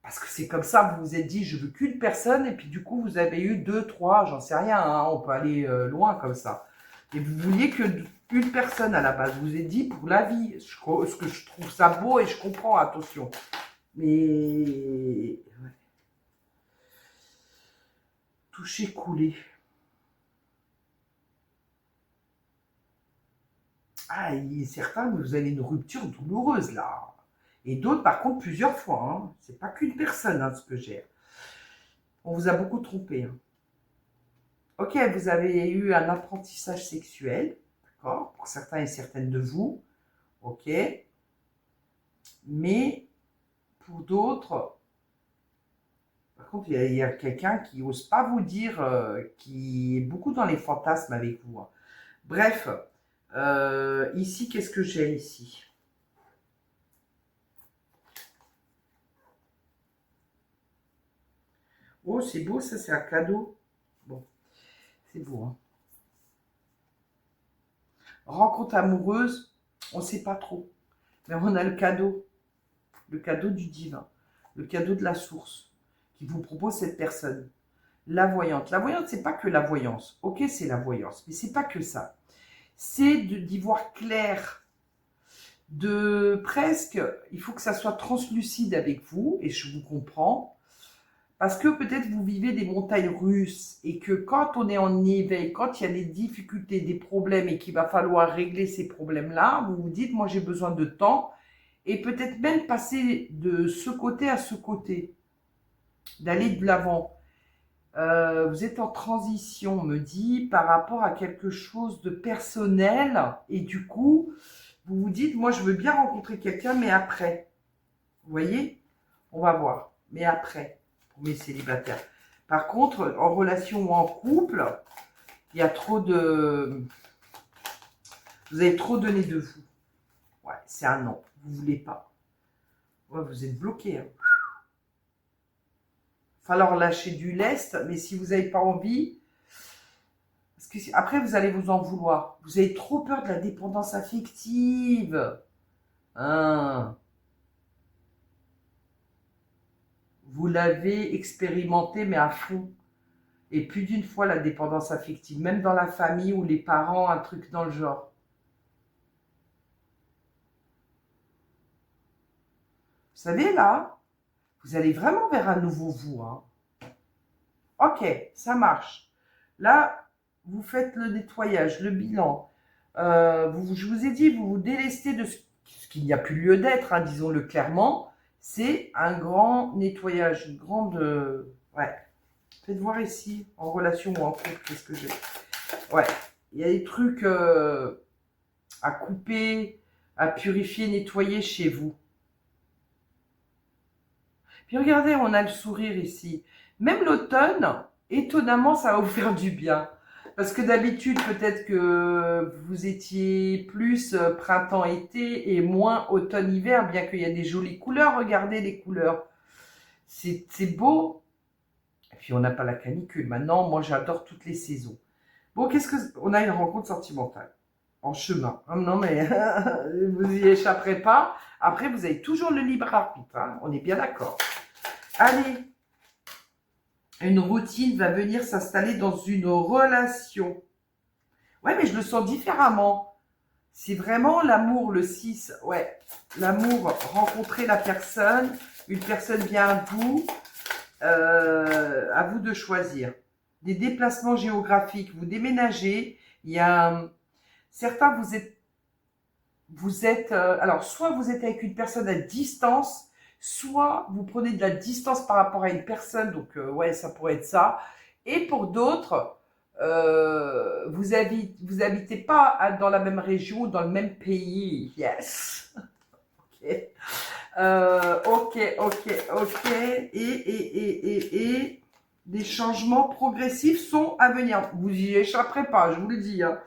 parce que c'est comme ça, vous vous êtes dit, je veux qu'une personne, et puis du coup, vous avez eu 2, 3, j'en sais rien, hein, on peut aller loin comme ça. Et vous vouliez qu'une personne à la base, vous vous êtes dit, pour la vie, ce que je trouve ça beau, et je comprends, attention. Mais, ouais. Toucher, couler. Ah, certains, vous avez une rupture douloureuse là. Et d'autres, par contre, plusieurs fois. Hein. C'est pas qu'une personne, hein, ce que j'ai. On vous a beaucoup trompé. Hein. Ok, vous avez eu un apprentissage sexuel, d'accord, pour certains et certaines de vous. Ok. Mais pour d'autres, par contre, il y a quelqu'un qui n'ose pas vous dire, qui est beaucoup dans les fantasmes avec vous. Hein. Bref, ici, qu'est-ce que j'ai ici? Oh, c'est beau, ça, c'est un cadeau. Bon, c'est beau. Hein. Rencontre amoureuse, on ne sait pas trop. Mais on a le cadeau du divin, le cadeau de la source qui vous propose cette personne. La voyante. La voyante, c'est pas que la voyance. Ok, c'est la voyance, mais c'est pas que ça. C'est d'y voir clair, de presque, il faut que ça soit translucide avec vous, et je vous comprends, parce que peut-être vous vivez des montagnes russes, et que quand on est en éveil, quand il y a des difficultés, des problèmes, et qu'il va falloir régler ces problèmes-là, vous vous dites, moi j'ai besoin de temps, et peut-être même passer de ce côté à ce côté, d'aller de l'avant. Vous êtes en transition, on me dit, par rapport à quelque chose de personnel, et du coup, vous vous dites, moi je veux bien rencontrer quelqu'un, mais après. Vous voyez? On va voir. Mais après, pour mes célibataires. Par contre, en relation ou en couple, il y a trop de... Vous avez trop donné de vous. Ouais, c'est un non. Vous ne voulez pas. Ouais, vous êtes bloqué. Hein. Falloir lâcher du lest, mais si vous n'avez pas envie, parce que après vous allez vous en vouloir. Vous avez trop peur de la dépendance affective. Hein. Vous l'avez expérimenté, mais à fond. Et plus d'une fois la dépendance affective, même dans la famille ou les parents, un truc dans le genre. Vous savez, là, vous allez vraiment vers un nouveau vous. Hein. Ok, ça marche. Là, vous faites le nettoyage, le bilan. Je vous ai dit, vous vous délestez de ce qu'il n'y a plus lieu d'être, hein, disons-le clairement. C'est un grand nettoyage, une grande... ouais. Faites voir ici, en relation ou en couple, qu'est-ce que j'ai. Ouais, il y a des trucs à couper, à purifier, nettoyer chez vous. Puis regardez, on a le sourire ici. Même l'automne, étonnamment, ça va vous faire du bien. Parce que d'habitude, peut-être que vous étiez plus printemps-été et moins automne-hiver, bien qu'il y a des jolies couleurs. Regardez les couleurs. C'est beau. Et puis, on n'a pas la canicule. Maintenant, moi, j'adore toutes les saisons. Bon, qu'est-ce que... On a une rencontre sentimentale. En chemin. Oh, non, mais vous n'y échapperez pas. Après, vous avez toujours le libre arbitre. Hein. On est bien d'accord. Allez. Une routine va venir s'installer dans une relation. Ouais, mais je le sens différemment. C'est vraiment l'amour, le 6. Ouais, l'amour, rencontrer la personne. Une personne vient à vous de choisir. Des déplacements géographiques, vous déménagez. Il y a certains, alors soit vous êtes avec une personne à distance, soit vous prenez de la distance par rapport à une personne, donc ouais, ça pourrait être ça. Et pour d'autres, vous habitez pas dans la même région, dans le même pays. Yes. Ok. Ok. Et des changements progressifs sont à venir. Vous y échapperez pas, je vous le dis. Hein.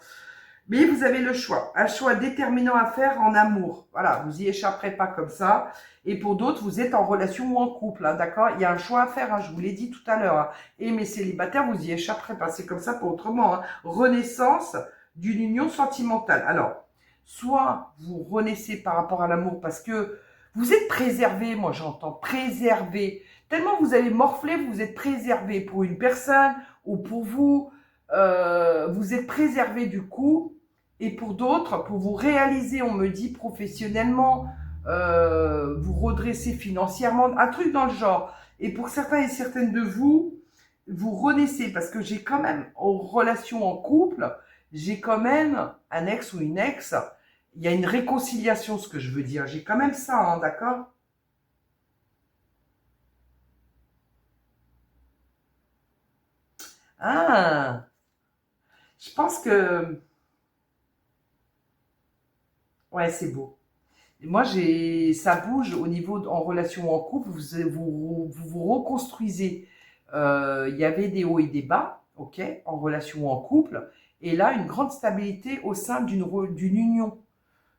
Mais vous avez le choix. Un choix déterminant à faire en amour. Voilà, vous y échapperez pas comme ça. Et pour d'autres, vous êtes en relation ou en couple, hein, d'accord? Il y a un choix à faire, hein, je vous l'ai dit tout à l'heure. Hein. Et mes célibataires, vous y échapperez pas. C'est comme ça, pas autrement. Hein. Renaissance d'une union sentimentale. Alors, soit vous renaissez par rapport à l'amour parce que vous êtes préservé, moi j'entends préservé. Tellement vous avez morflé, vous êtes préservé pour une personne ou pour vous. Vous êtes préservé du coup, et pour d'autres, pour vous réaliser, on me dit professionnellement, vous redresser financièrement, un truc dans le genre. Et pour certains et certaines de vous, vous renaissez, parce que j'ai quand même, en relation en couple, j'ai quand même un ex ou une ex, il y a une réconciliation, ce que je veux dire. J'ai quand même ça, hein, d'accord? Ah, je pense que, ouais, c'est beau. Moi, ça bouge au niveau en relation ou en couple, vous reconstruisez. Il y avait des hauts et des bas, ok, en relation ou en couple, et là, une grande stabilité au sein d'une union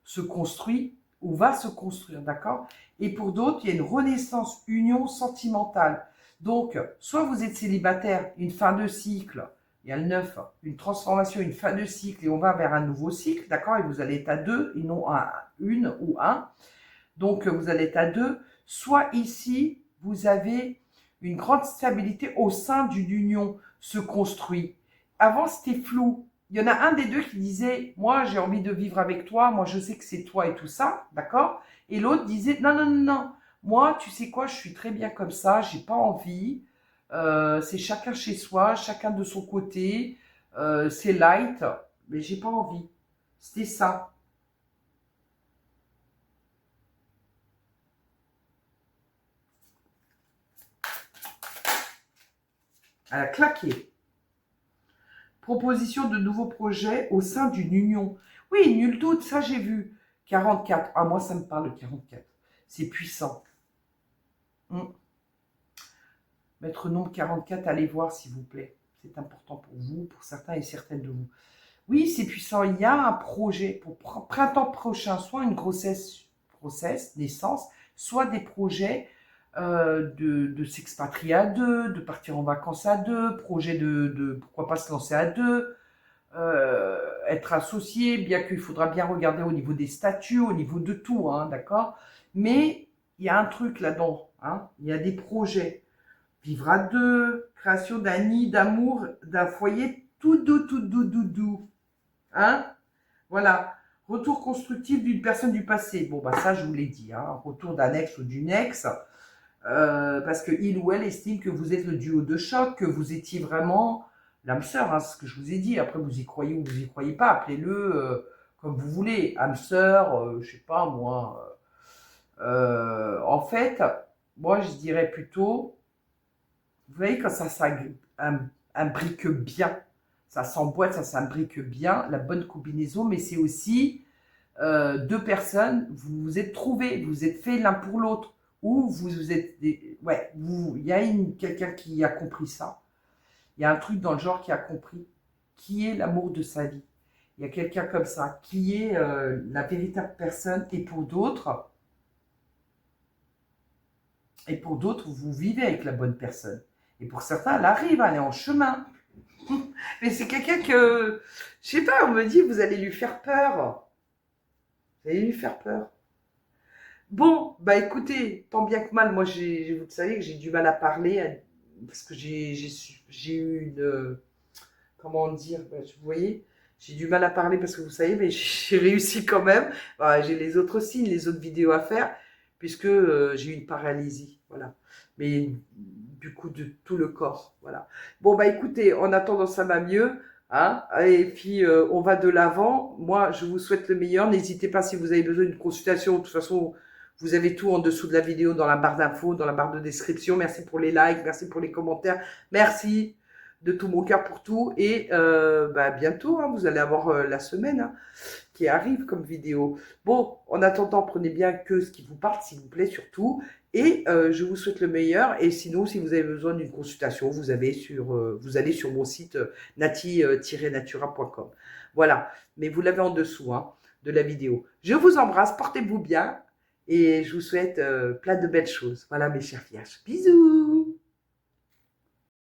se construit ou va se construire, d'accord? Et pour d'autres, il y a une renaissance union sentimentale. Donc, soit vous êtes célibataire, une fin de cycle, il y a le 9, une transformation, une fin de cycle, et on va vers un nouveau cycle, d'accord? Et vous allez être à deux, et non à une ou un. Donc, vous allez être à deux. Soit ici, vous avez une grande stabilité au sein d'une union se construit. Avant, c'était flou. Il y en a un des deux qui disait, moi, j'ai envie de vivre avec toi, moi, je sais que c'est toi et tout ça, d'accord? Et l'autre disait, non, non, non, non, moi, tu sais quoi, je suis très bien comme ça, j'ai pas envie. C'est chacun chez soi, chacun de son côté, c'est light, mais j'ai pas envie. C'était ça. Elle a claqué. Proposition de nouveaux projets au sein d'une union. Oui, nul doute, ça j'ai vu. 44. Ah, moi, ça me parle de 44. C'est puissant. Hmm. Maître nombre 44, allez voir s'il vous plaît. C'est important pour vous, pour certains et certaines de vous. Oui, c'est puissant. Il y a un projet pour printemps prochain, soit une grossesse, naissance, soit des projets de s'expatrier à deux, de partir en vacances à deux, projet pourquoi pas se lancer à deux, être associé, bien qu'il faudra bien regarder au niveau des statuts, au niveau de tout, hein, d'accord? Mais il y a un truc là-dedans, hein, il y a des projets. Vivre à deux, création d'un nid d'amour, d'un foyer tout doux, hein? Voilà. Retour constructif d'une personne du passé. Bon, bah ça, je vous l'ai dit, hein. Retour d'un ex ou d'une ex. Parce que il ou elle estime que vous êtes le duo de choc, que vous étiez vraiment l'âme sœur, hein, c'est ce que je vous ai dit. Après, vous y croyez ou vous y croyez pas, appelez-le comme vous voulez. Âme sœur, je sais pas moi. En fait, moi je dirais plutôt, vous voyez quand ça s'imbrique bien, ça s'emboîte, ça s'imbrique bien, la bonne combinaison, mais c'est aussi deux personnes, vous vous êtes trouvés, vous vous êtes fait l'un pour l'autre, ou vous êtes ouais, il y a quelqu'un qui a compris ça, il y a un truc dans le genre qui a compris qui est l'amour de sa vie. Il y a quelqu'un comme ça qui est la véritable personne, et pour d'autres, vous vivez avec la bonne personne. Et pour certains, elle arrive, elle est en chemin. Mais c'est quelqu'un que, je sais pas, on me dit, vous allez lui faire peur. Vous allez lui faire peur. Bon, bah écoutez, tant bien que mal, moi, vous savez que j'ai du mal à parler parce que j'ai eu une, comment dire, bah, vous voyez, j'ai du mal à parler parce que vous savez, mais j'ai réussi quand même. Bah, j'ai les autres signes, les autres vidéos à faire, puisque j'ai eu une paralysie, voilà. Mais du coup, de tout le corps, voilà. Bon, bah écoutez, en attendant, ça va mieux. Hein, et puis, on va de l'avant. Moi, je vous souhaite le meilleur. N'hésitez pas si vous avez besoin d'une consultation. De toute façon, vous avez tout en dessous de la vidéo, dans la barre d'infos, dans la barre de description. Merci pour les likes, merci pour les commentaires. Merci de tout mon cœur pour tout. Et bah, bientôt, hein, vous allez avoir la semaine hein, qui arrive comme vidéo. Bon, en attendant, prenez bien que ce qui vous parle, s'il vous plaît, surtout. Et je vous souhaite le meilleur. Et sinon, si vous avez besoin d'une consultation, vous allez sur mon site nati-natura.com. Voilà. Mais vous l'avez en dessous hein, de la vidéo. Je vous embrasse, portez-vous bien. Et je vous souhaite plein de belles choses. Voilà mes chers vierges. Bisous!